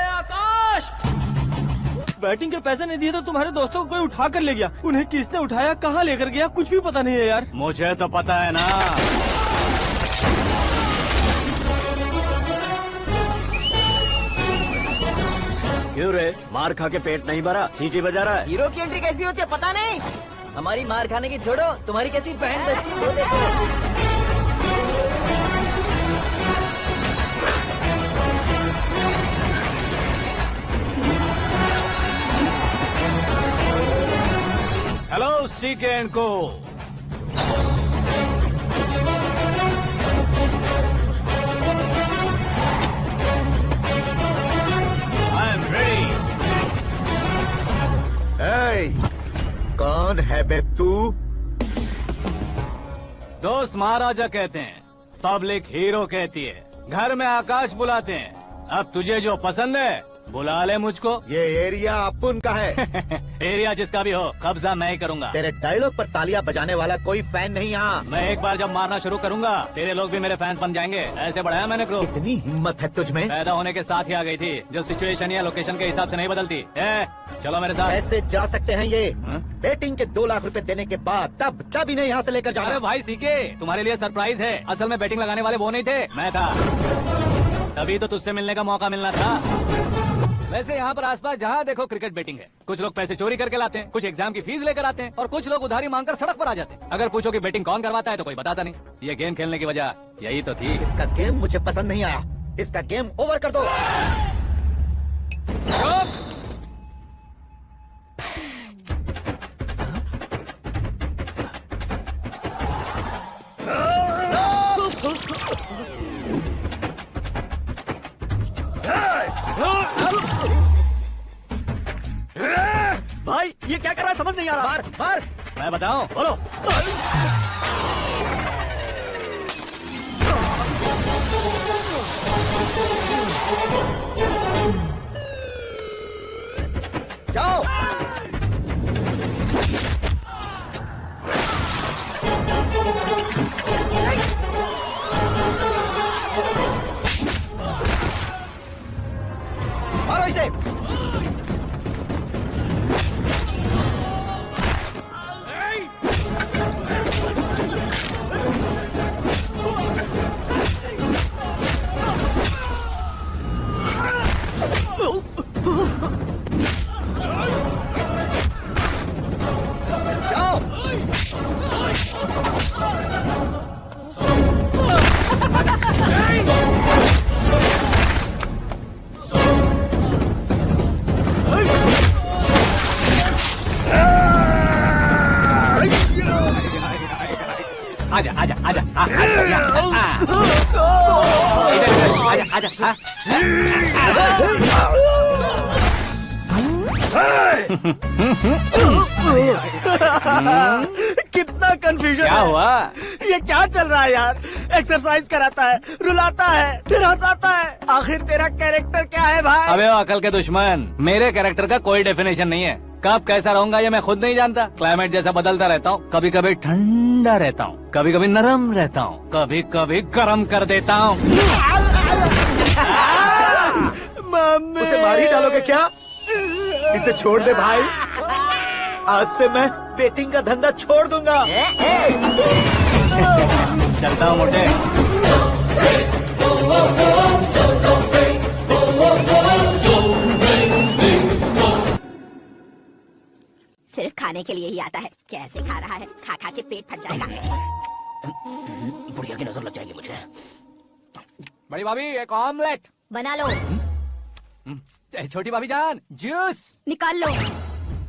आकाश, batting के पैसे नहीं दिए तो तुम्हारे दोस्तों को कोई उठा कर ले गया। उन्हें किसने उठाया, कहाँ लेकर गया, कुछ भी पता नहीं है यार। मुझे तो पता है ना। क्यों रे, मार खा के पेट नहीं भरा, सीटी बजा रहा है? हीरो की एंट्री कैसी होती है पता नहीं। हमारी मार खाने की छोड़ो, तुम्हारी कैसी बहन बचती है वो देखो। हेलो सीके एंड को। I am ready. कौन है बे तू? दोस्त महाराजा कहते हैं, पब्लिक हीरो कहती है, घर में आकाश बुलाते हैं। अब तुझे जो पसंद है बुला ले मुझको। ये एरिया अपन का है। एरिया जिसका भी हो, कब्जा मैं ही करूंगा। तेरे डायलॉग पर तालियां बजाने वाला कोई फैन नहीं यहाँ। मैं एक बार जब मारना शुरू करूंगा, तेरे लोग भी मेरे फैंस बन जाएंगे। ऐसे बढ़ाया मैंने ग्रुप। इतनी हिम्मत है तुझ में? पैदा होने के साथ ही आ गई थी, जो सिचुएशन या लोकेशन के हिसाब से नहीं बदलती। चलो मेरे साथ। कैसे जा सकते हैं ये? हाँ? बेटिंग के 2 लाख रुपए देने के बाद तब इन्हें यहाँ से लेकर अरे जाना। भाई सीके, तुम्हारे लिए सरप्राइज है। असल में बैटिंग लगाने वाले वो नहीं थे, मैं था। तभी तो तुझसे मिलने का मौका मिलना था। वैसे यहाँ पर आसपास जहाँ देखो क्रिकेट बैटिंग है। कुछ लोग पैसे चोरी करके लाते हैं, कुछ एग्जाम की फीस लेकर आते हैं, और कुछ लोग उधारी मांगकर सड़क पर आ जाते हैं। अगर पूछो कि बैटिंग कौन करवाता है तो कोई बताता नहीं। ये गेम खेलने की वजह यही तो थी। इसका गेम मुझे पसंद नहीं आया। इसका गेम ओवर कर दो। भाई ये क्या कर रहा है समझ नहीं आ रहा। मार मार। मैं बताऊं? बोलो। जाओ। मारो इसे। आजा आजा आजा आजा आजा आजा। कितना कंफ्यूजन क्या है। हुआ? ये क्या चल रहा है यार? एक्सरसाइज कराता है, रुलाता है, फिर हंसाता है। आखिर तेरा कैरेक्टर क्या है भाई? अबे ओ अकल के दुश्मन, मेरे कैरेक्टर का कोई डेफिनेशन नहीं है। कब कैसा रहूंगा ये मैं खुद नहीं जानता। क्लाइमेट जैसा बदलता रहता हूँ। कभी कभी ठंडा रहता हूँ, कभी कभी नरम रहता हूँ, कभी कभी गर्म कर देता हूँ। उसे मार ही डालोगे क्या? इसे छोड़ दे भाई। आज से मैं बेटिंग का धंधा छोड़ दूंगा। चलता हूँ मोटे। सिर्फ खाने के लिए ही आता है। कैसे खा रहा है, खा खा के पेट फट जाएगा। बुढ़िया की नजर लग जाएगी मुझे। बड़ी भाभी एक ऑमलेट। बना लो। छोटी भाभी जान जूस निकाल लो।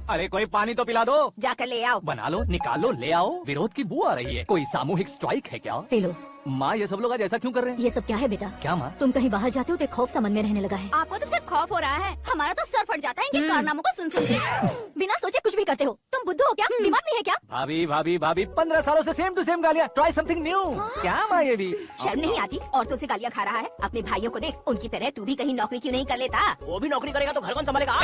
अरे कोई पानी तो पिला दो। जाकर ले आओ। बना लो, निकालो, ले आओ। विरोध की बू आ रही है। कोई सामूहिक स्ट्राइक है क्या? P low. माँ ये सब लोग आज ऐसा क्यों कर रहे हैं? ये सब क्या है बेटा? क्या माँ? तुम कहीं बाहर जाते हो तो खौफ सा मन में रहने लगा है। आपको तो सिर्फ खौफ हो रहा है, हमारा तो सर फट जाता है इनके कारनामों को सुन सुन के। बिना सोचे कुछ भी करते हो। तुम बुद्धू हो क्या? दिमाग नहीं है क्या? भाभी भाभी भाभी 15 सालों से सेम टू सेम गालियाँ। Try something new. क्या माँ ये भी? शर्म नहीं आती? औरतों से गालियाँ खा रहा है। अपने भाइयों को देख, उनकी तरह तू भी कहीं नौकरी क्यों नहीं कर लेता? वो भी नौकरी करेगा तो घर कौन संभालेगा?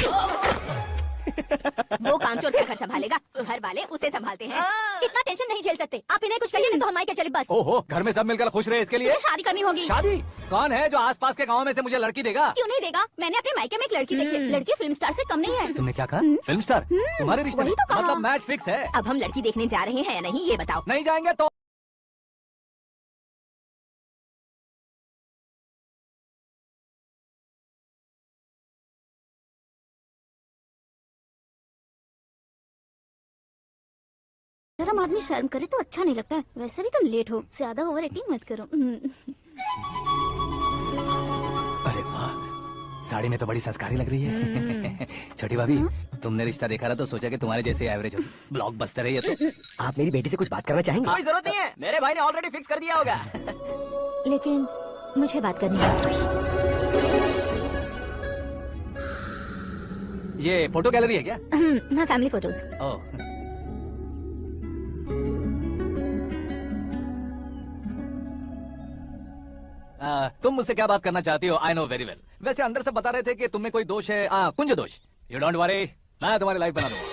वो कामचोर क्या घर संभालेगा, घर वाले उसे संभालते हैं। इतना टेंशन नहीं झेल सकते आप, इन्हें कुछ कहिए नहीं तो हम के चले बस। ओहो, घर में सब मिलकर खुश रहे इसके लिए तुम्हें शादी करनी होगी। शादी? कौन है जो आसपास के गाँव में से मुझे लड़की देगा? क्यों नहीं देगा, मैंने अपने मायके में एक लड़की देखी है। लड़की फिल्म स्टार से कम नहीं है। तुमने क्या कहा? Film star? तुम्हारे रिश्ते वही में? तो कहा। मतलब मैच फिक्स है? अब हम लड़की देखने जा रहे हैं या नहीं ये बताओ। नहीं जाएंगे तो जरा आदमी शर्म करे तो अच्छा नहीं लगता है। वैसे भी तुम लेट हो, ज्यादा ओवर एक्टिंग मत करो। अरे वाह, साड़ी में तो बड़ी संस्कारी लग रही है। छोटी भाभी, तुमने रिश्ता देखा ना तो सोचा कि तुम्हारे जैसे एवरेज हो, ब्लॉकबस्टर है ये तो। आप मेरी बेटी से कुछ बात करना चाहेंगे? कोई जरूरत नहीं है, मेरे भाई ने ऑलरेडी फिक्स कर दिया होगा। लेकिन मुझे बात करनी है। ये फोटो गैलरी है क्या? हाँ, फैमिली फोटोज। ओह, तुम मुझसे क्या बात करना चाहती हो? I know very well. वैसे अंदर से बता रहे थे कि तुम में कोई दोष है, कुंज दोष। यू डोंट वरी, मैं तुम्हारी लाइफ बना दूंगा।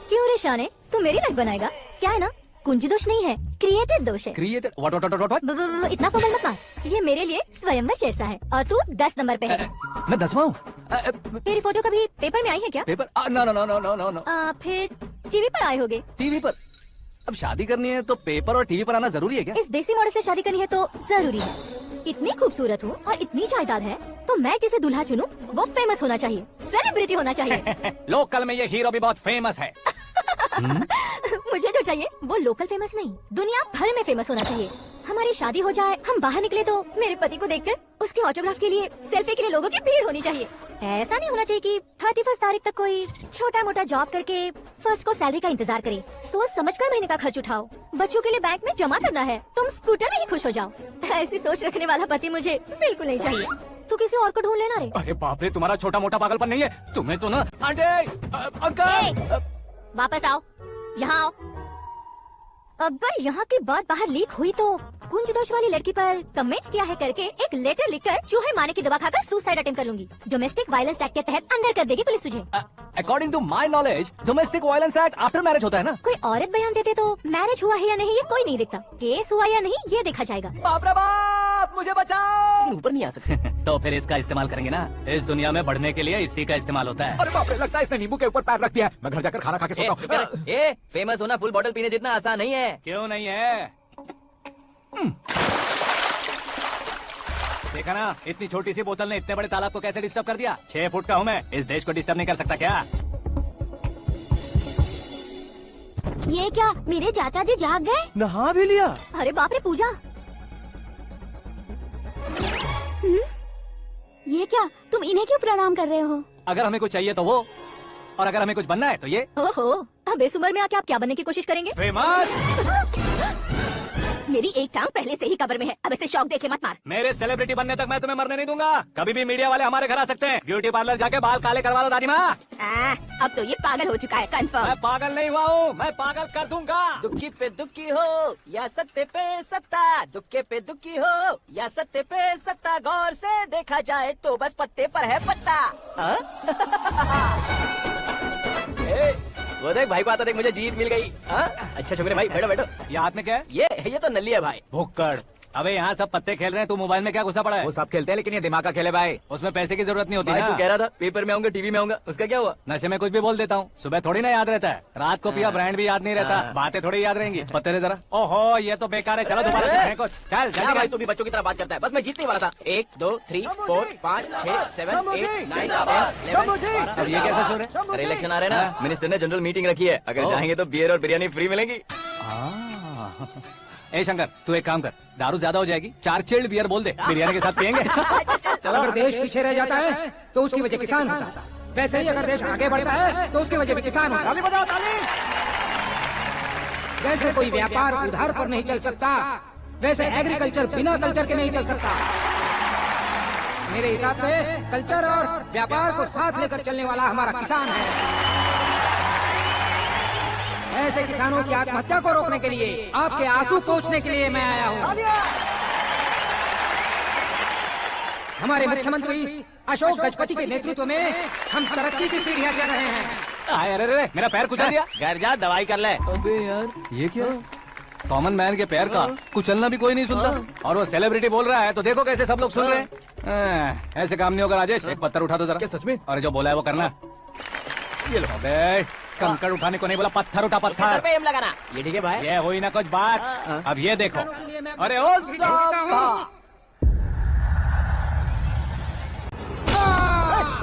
क्यों रे शाने, तू मेरी लाइफ बनाएगा? क्या है ना, कुंज दोष नहीं है, क्रिएटेड दोष है। क्रिएटेड? व्हाट? इतना फॉर्मल मत मार। ये मेरे लिए स्वयंवर जैसा है और तू 10 नंबर पे है। मैं 10वां हूँ? तेरी फोटो कभी पेपर में आई है क्या? Paper? No no no no no no no. फिर टीवी पर आए होगे। टीवी पर? अब शादी करनी है तो पेपर और टीवी पर आना जरूरी है क्या? इस देसी मॉडल से शादी करनी है तो जरूरी है। इतनी खूबसूरत हूँ और इतनी जायदाद है तो मैं जिसे दूल्हा चुनूं वो फेमस होना चाहिए, सेलिब्रिटी होना चाहिए। लोकल में ये हीरो भी बहुत फेमस है। मुझे जो चाहिए वो लोकल फेमस नहीं, दुनिया भर में फेमस होना चाहिए। हमारी शादी हो जाए, हम बाहर निकले तो मेरे पति को देखकर उसके ऑटोग्राफ के लिए, सेल्फी के लिए लोगों की भीड़ होनी चाहिए। ऐसा नहीं होना चाहिए कि 31 तारीख तक कोई छोटा मोटा जॉब करके फर्स्ट को सैलरी का इंतजार करे। सोच समझकर महीने का खर्च उठाओ, बच्चों के लिए बैंक में जमा करना है, तुम स्कूटर में ही खुश हो जाओ। ऐसी सोच रखने वाला पति मुझे बिल्कुल नहीं चाहिए। तू किसी और को ढूंढ लेना रे। अरे बाप रे, तुम्हारा छोटा मोटा पागलपन नहीं है? तुम्हें तो ना आंटी, अंकल, वापस आओ, यहाँ आओ। अगर यहाँ की बात बाहर लीक हुई तो कुंज दोष वाली लड़की पर कमेंट किया है करके एक लेटर लिखकर चूहे मारने की दवा खाकर सुसाइड अटेम्प्ट कर लूंगी। डोमेस्टिक वायलेंस एक्ट के तहत अंदर कर देगी पुलिस तुझे। According to my knowledge domestic violence act after marriage होता है ना? कोई औरत बयान देते तो मैरिज हुआ है या नहीं ये कोई नहीं देखता, केस हुआ या नहीं ये देखा जाएगा। बाप रे बाप, मुझे बचाओ। ऊपर नहीं आ सकते। तो फिर इसका इस्तेमाल करेंगे ना? इस दुनिया में बढ़ने के लिए इसी का इस्तेमाल होता है। अरे बाप रे, लगता है इसने नींबू के ऊपर पैर रख दिया है। मैं घर जाकर खाना खा के सोता हूँ। फेमस होना फुल बॉटल पीने जितना आसान नहीं है। क्यों नहीं है? देखा ना, इतनी छोटी सी बोतल ने इतने बड़े तालाब को कैसे डिस्टर्ब कर दिया। 6 फुट का हूँ मैं, इस देश को डिस्टर्ब नहीं कर सकता क्या? ये क्या, मेरे चाचा जी जाग गए? नहा भी लिया? अरे बाप रे पूजा, ये क्या, तुम इन्हें क्यों प्रणाम कर रहे हो? अगर हमें कुछ चाहिए तो वो, और अगर हमें कुछ बनना है तो ये। ओहो, अब इस उम्र में आके आप क्या बनने की कोशिश करेंगे? फेमस। मेरी एक टांग पहले से ही कब्र में है, अब इसे शौक देके मत मार। मेरे सेलिब्रिटी बनने तक मैं तुम्हें मरने नहीं दूंगा। कभी भी मीडिया वाले हमारे घर आ सकते हैं। ब्यूटी पार्लर जाके बाल काले करवा लो दादी माँ। अब तो ये पागल हो चुका है, कंफर्म। मैं पागल नहीं हुआ हूँ, मैं पागल कर दूंगा। दुखी पे दुखी हो या सत्य पे सत्ता, दुखे पे दुखी हो या सत्य पे सत्ता, गौर से देखा जाए तो बस पत्ते पर है पत्ता। वो देख भाई को आता देख, मुझे जीत मिल गई। अच्छा शुक्र भाई, बैठो बैठो। ये हाथ में क्या है? ये तो नल्ली है भाई। भुक्कड़। अबे यहाँ सब पत्ते खेल रहे हैं, तू मोबाइल में क्या घुसा पड़ा है? वो सब खेलते हैं लेकिन ये दिमाग का खेल है भाई। उसमें पैसे की जरूरत नहीं होती भाई ना। तू कह रहा था पेपर में आऊंगा, टीवी में आऊंगा, उसका क्या हुआ? नशे में कुछ भी बोल देता हूँ, सुबह थोड़ी ना याद रहता है। रात को पिया ब्रांड भी याद नहीं रहता, बातें थोड़ी याद रहेंगी। पत्ते दे जरा। ओहो, ये तो बेकार है, चलो दोबारा खेलने को। चल क्या भाई, तू भी बच्चों की तरह बात करता है। बस मैं जीतने वाला था। 1 2 3 4 5 6 7 8 9 10 अब ये कैसे सो रहे? अरे इलेक्शन आ रहे हैं ना, मिनिस्टर ने जनरल मीटिंग रखी है। अगर चाहेंगे तो बियर और बिरयानी फ्री मिलेगी। ए शंकर, तू एक काम कर, दारू ज्यादा हो जाएगी, 4 चिल्ड बियर बोल दे, बिरयानी के साथ पियेंगे। अगर देश पीछे रह जाता है तो उसकी वजह किसान होता है। वैसे ही अगर देश आगे बढ़ता है तो उसकी वजह भी किसान होता है। जैसे कोई व्यापार उधार पर नहीं चल सकता, वैसे एग्रीकल्चर बिना कल्चर के नहीं चल सकता। मेरे हिसाब से कल्चर और व्यापार को साथ लेकर चलने वाला हमारा किसान है। ऐसे किसानों की आत्महत्या को रोकने के लिए, आपके आंसू पोंछने के लिए मैं आया हूँ। हमारे मुख्यमंत्री अशोक गजपति के नेतृत्व में हम तरक्की की सीढ़ियां चढ़ रहे हैं। अरे अरे मेरा पैर कुचल दिया। घर जा दवाई कर ले। अबे यार ये क्या? कॉमन मैन के पैर का कुचलना भी कोई नहीं सुनता, और वो सेलिब्रिटी बोल रहा है तो देखो कैसे सब लोग सुन रहे हैं। ऐसे काम नहीं होगा राजेश, एक पत्थर उठा दो जरा। क्या सच में? और जो बोला है वो करना। ये लो। अबे कंकड़ उठाने को नहीं बोला, पत्थर उठा सर पत्थर। पे एम लगाना। ये ठीक है भाई। ये हुई ना कुछ बात। अब ये देखो। अरे ओ साहब,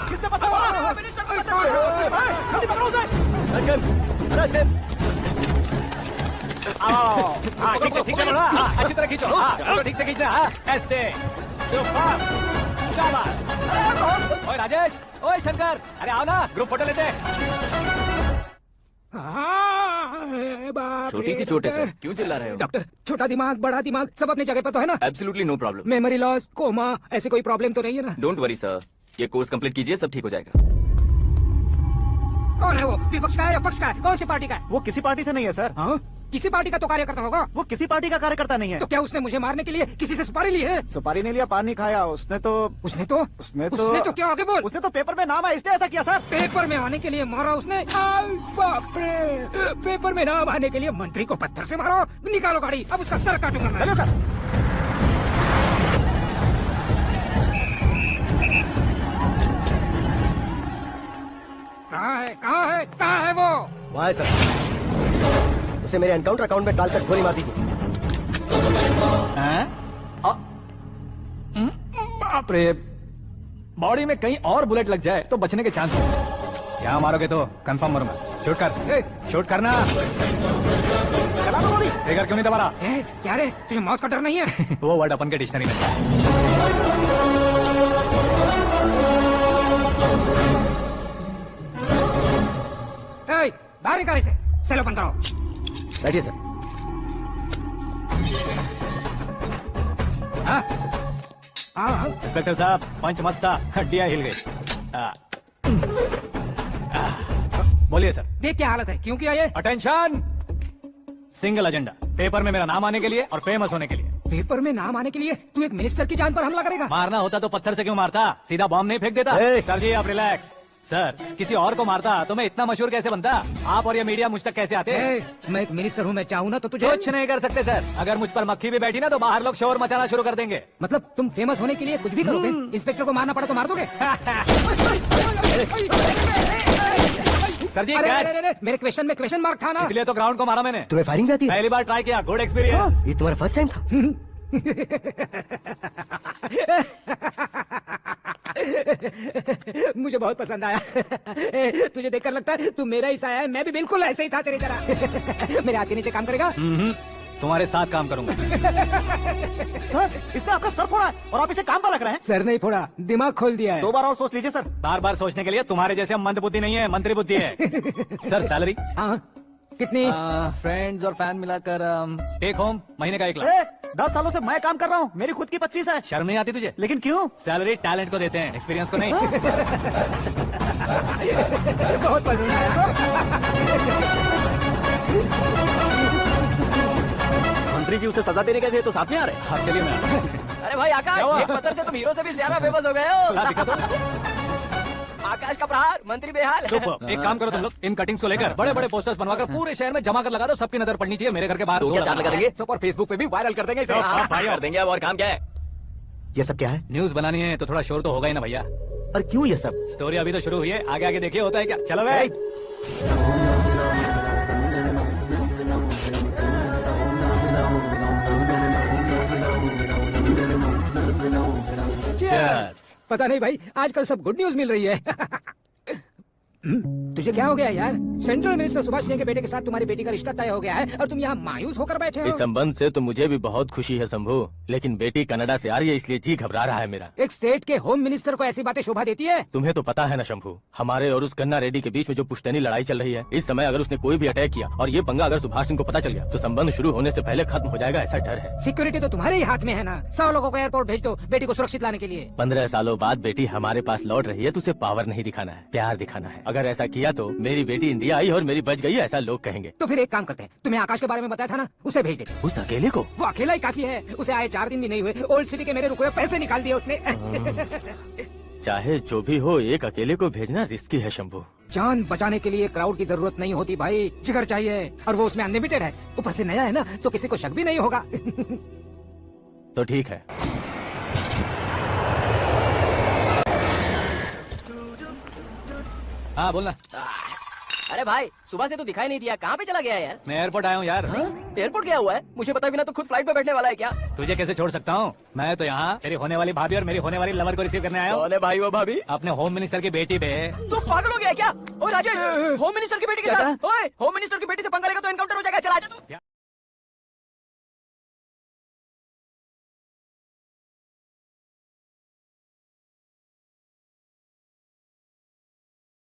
किसने पत्थर मारा? मिनिस्टर को पत्थर मारा। जल्दी पकड़ो उसे। हाँ ठीक से बोला। हाँ, अच्छी तरह खींचो। हाँ ठीक से खींचना। हाँ ऐसे। शाबाश। ओए राजेश, ओए शंकर, अरे आओ ना, ग्रुप फोटो लेते हैं। छोटी सी चोट है सर, क्यों चिल्ला रहे हो? डॉक्टर, छोटा दिमाग बड़ा दिमाग सब अपनी जगह पर तो है ना? Absolutely no problem. Memory loss, coma, ऐसी कोई प्रॉब्लम तो नहीं है ना? डोंट वरी सर, ये कोर्स कंप्लीट कीजिए, सब ठीक हो जाएगा। कौन है वो? विपक्ष का है या पक्ष का है? कौन सी पार्टी का है? वो किसी पार्टी से नहीं है सर। हाँ? किसी पार्टी का तो कार्यकर्ता होगा। वो किसी पार्टी का कार्यकर्ता नहीं है। तो क्या उसने मुझे मारने के लिए किसी से सुपारी ली है? सुपारी नहीं लिया, पान नहीं खाया। उसने तो क्या आगे बोल? उसने तो पेपर में नाम आया इसलिए ऐसा किया सर। पेपर में आने के लिए मारा उसने? आई बाप रे! पेपर में नाम आने के लिए मंत्री को पत्थर से मारो? निकालो गाड़ी, अब उसका सर काटूंगा मैं। चलो सर। कहाँ है वो? वहाँ है सर। उसे मेरे एनकाउंटर अकाउंट में डालकर गोली मार दीजिए। बाप रे, बॉडी में कहीं और बुलेट लग जाए तो बचने के चांस हो। यहाँ मारोगे तो कंफर्म मरूंगा। शूट कर, शूट करना। चला दो गोली। ट्रिगर क्यों नहीं दबा रहा? क्या रे, तुझे मौत का डर नहीं है? वो वर्ड अपन के डिक्शनरी में है। बाहर निकाल इसे, सेलो बंद करो। बैठिए सर। इंस्पेक्टर साहब, पंच मस्त था, हड्डियां हिल गई। बोलिए सर। देख क्या हालत है, क्यों किया ये? अटेंशन, सिंगल एजेंडा, पेपर में मेरा नाम आने के लिए और फेमस होने के लिए। पेपर में नाम आने के लिए तू एक मिनिस्टर की जान पर हमला करेगा? मारना होता तो पत्थर से क्यों मारता, सीधा बॉम्ब नहीं फेंक देता। सर जी आप रिलैक्स। सर किसी और को मारता तो मैं इतना मशहूर कैसे बनता? आप और ये मीडिया मुझ तक कैसे आते? मैं एक मिनिस्टर हूँ, मैं चाहूँ ना तो तुझे कुछ नहीं कर सकते सर। अगर मुझ पर मक्खी भी बैठी ना तो बाहर लोग शोर मचाना शुरू कर देंगे। मतलब तुम फेमस होने के लिए कुछ भी करोगे? इंस्पेक्टर को मारना पड़ा तो मार दोगे? सर जी अरे, मेरे क्वेश्चन में क्वेश्चन मार्क था ना, इसलिए तो ग्राउंड को मारा मैंने। तुम्हें फायरिंग भी आती है? पहली बार ट्राई किया, गुड एक्सपीरियंस। ये तुम्हारा फर्स्ट टाइम था? मुझे बहुत पसंद आया। तुझे देखकर लगता है तू मेरा ही साया है, मैं भी बिल्कुल ऐसे ही था तेरी तरह। मेरे हाथ के नीचे काम करेगा? तुम्हारे साथ काम करूंगा। सर इसने आपका सर फोड़ा है और आप इसे काम पर रख रहे हैं। सर नहीं फोड़ा, दिमाग खोल दिया है। 2 बार और सोच लीजिए सर। बार बार सोचने के लिए तुम्हारे जैसे मंद बुद्धि नहीं है, मंत्री बुद्धि है। सर सैलरी कितनी? फ्रेंड्स और फैन मिलाकर टेक होम महीने का 1 लाख। 10 सालों से मैं काम कर रहा हूँ, मेरी खुद की 25 है। शर्म नहीं आती तुझे? लेकिन क्यों? सैलरी टैलेंट को देते हैं, एक्सपीरियंस को नहीं। बहुत पसंद आया। मंत्री जी उसे सजा देने गए थे तो साथ में आ रहे। हाँ चलिए मैं। अरे भाई आकाश, एक पत्थर से तुम हीरो से भी ज्यादा फेमस हो गए हो। दिखा दो। आकाश का प्रहार, मंत्री बेहाल। सुपर। एक काम करो तुम लोग, इन कटिंग्स को लेकर बड़े बड़े पोस्टर्स बनवाकर पूरे शहर में जमा कर लगा दो, सबकी नजर पड़नी चाहिए। मेरे घर के बाहर तो क्या चार्ज लगा देंगे? और फेसबुक पे भी वायरल कर देंगे इसे। हाँ, भाई कर देंगे। अब और काम क्या है? ये सब क्या है? न्यूज बनानी है तो थोड़ा शोर तो होगा ही ना भैया। और क्यों ये सब? स्टोरी अभी तो शुरू हुई है, आगे आगे देखिए होता है क्या। चलो भाई। पता नहीं भाई, आजकल सब गुड न्यूज मिल रही है। तुझे क्या हो गया यार? सेंट्रल मिनिस्टर सुभाष सिंह के बेटे के साथ तुम्हारी बेटी का रिश्ता तय हो गया है और तुम यहाँ मायूस होकर बैठे हो। इस संबंध से तो मुझे भी बहुत खुशी है शंभू, लेकिन बेटी कनाडा से आ रही है इसलिए जी घबरा रहा है मेरा। एक स्टेट के होम मिनिस्टर को ऐसी बातें शोभा देती है? तुम्हें तो पता है ना शंभू, हमारे और उस गन्ना रेड्डी के बीच में जो पुश्तैनी लड़ाई चल रही है, इस समय अगर उसने कोई भी अटैक किया और ये पंगा अगर सुभाष सिंह को पता चल गया तो संबंध शुरू होने से पहले खत्म हो जाएगा, ऐसा डर है। सिक्योरिटी तो तुम्हारे ही हाथ में है ना। 100 लोगों को एयरपोर्ट भेज दो बेटी को सुरक्षित लाने के लिए। 15 सालों बाद बेटी हमारे पास लौट रही है तो उसे पावर नहीं दिखाना है, प्यार दिखाना है। अगर ऐसा किया तो मेरी बेटी इंडिया आई और मेरी बच गई, ऐसा लोग कहेंगे। तो फिर एक काम करते हैं, तुम्हें आकाश के बारे में बताया था ना, उसे भेज देते। उस अकेले को? वो अकेला ही काफी है, उसे आए 4 दिन भी नहीं हुए, ओल्ड सिटी के मेरे रुके हुए पैसे निकाल दिए उसने। चाहे जो भी हो, एक अकेले को भेजना रिस्की है शंभू। जान बचाने के लिए क्राउड की जरूरत नहीं होती भाई, जिगर चाहिए, और वो उसमें अनलिमिटेड है। ऊपर से नया है ना, तो किसी को शक भी नहीं होगा। तो ठीक है। हाँ बोलना। अरे भाई, सुबह से तो दिखाई नहीं दिया, कहाँ पे चला गया यार? मैं एयरपोर्ट आया हूँ यार। एयरपोर्ट गया हुआ है? मुझे पता बिना तो खुद फ्लाइट पे बैठने वाला है क्या? तुझे कैसे छोड़ सकता हूँ? मैं तो यहाँ तेरी होने वाली भाभी और मेरी होने वाली लवर को रिसीव करने आया हूँ। कौन है भाई वो भाभी? अपने होम मिनिस्टर की बेटी पे। तो पागल हो गया है क्या? ओ राजेश, होम मिनिस्टर की बेटी के साथ? ओए, होम मिनिस्टर की बेटी से पंगा लेगा तो एनकाउंटर हो जाएगा। चला आजा तू।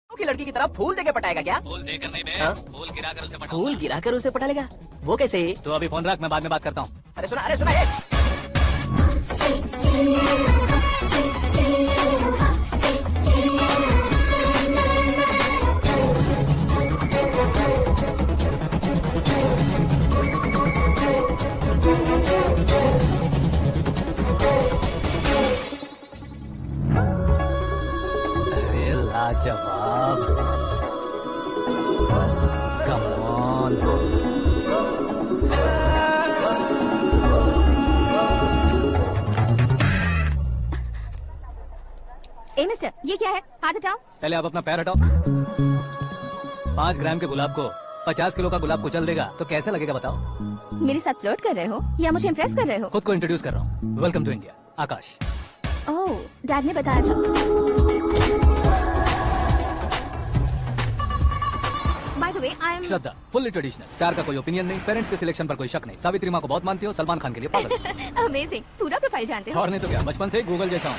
की लड़की की तरह फूल देके पटाएगा क्या? फूल देकर नहीं बे, फूल गिराकर उसे पटा। फूल गिराकर उसे पटा लेगा? वो कैसे? तो अभी फोन रख, मैं बाद में बात करता हूँ। अरे सुना ये। लाजवाब। Come on। ए मिस्टर, ये क्या है? हाथ हटाओ। पहले आप अपना पैर हटाओ। 5 ग्राम के गुलाब को 50 किलो का गुलाब कुचल देगा तो कैसा लगेगा बताओ? मेरे साथ फ्लर्ट कर रहे हो या मुझे इम्प्रेस कर रहे हो? खुद को इंट्रोड्यूस कर रहा हूँ। Welcome to India, Aakash. Oh, dad ने बताया था। By the way, I am Shraddha, fully traditional. Star का कोई ओपिनियन नहीं, पेरेंट्स के सिलेक्शन पर कोई शक नहीं। सावित्री माँ को बहुत मानती हो, सलमान खान के लिए पागल। अमेजिंग, पूरा प्रोफाइल जानते हो। और नहीं तो क्या, बचपन से ही गूगल जैसा हूँ।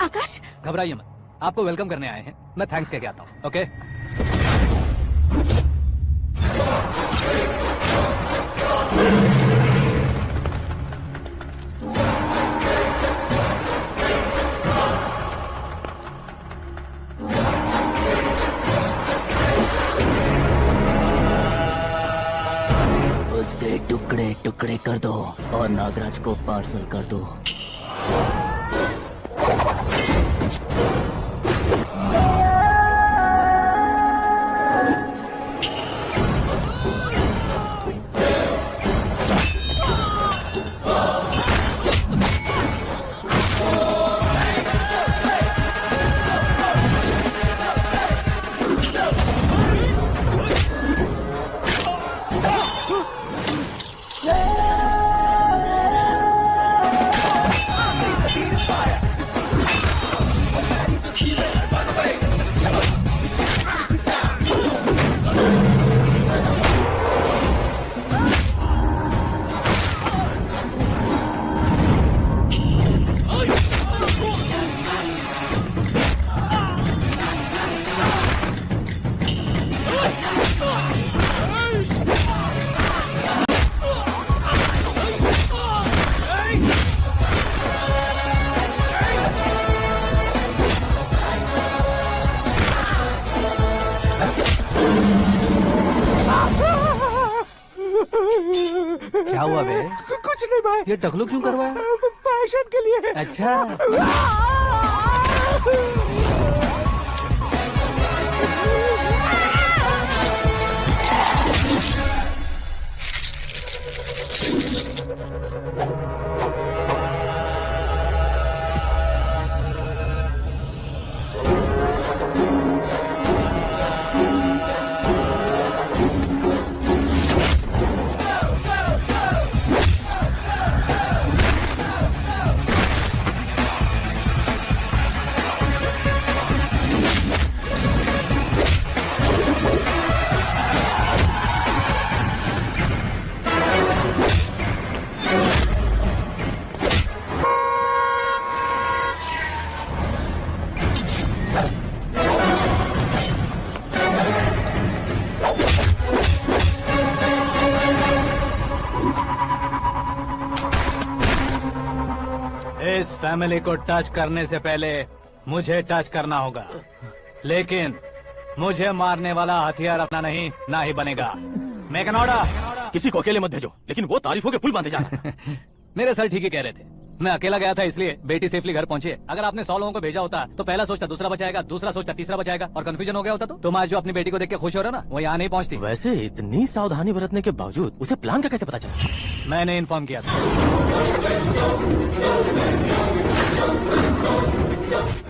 आकाश, घबराइए मत, आपको वेलकम करने आए हैं। मैं थैंक्स कह के आता हूँ। ओके। उसके टुकड़े टुकड़े कर दो और नागराज को पार्सल कर दो। क्या हुआ बे? कुछ नहीं भाई। ये टकलू क्यों करवाया? फैशन के लिए। अच्छा। इस फैमिली को टच करने से पहले मुझे टच करना होगा, लेकिन मुझे मारने वाला हथियार अपना नहीं ना ही बनेगा। Make an order. किसी को अकेले मत भेजो, लेकिन वो तारीफों के पुल बांधे जाना। मेरे सर ठीक ही कह रहे थे, मैं अकेला गया था इसलिए बेटी सेफली घर पहुंची है। अगर आपने 100 लोगों को भेजा होता तो पहला सोचता दूसरा बचाएगा, दूसरा सोचता तीसरा बचाएगा, और कंफ्यूजन हो गया होता तो तुम आज जो अपनी बेटी को देख के खुश हो रहे हो ना, वो यहाँ नहीं पहुंचती। वैसे इतनी सावधानी बरतने के बावजूद उसे प्लान का कैसे पता चला? मैंने इन्फॉर्म किया था।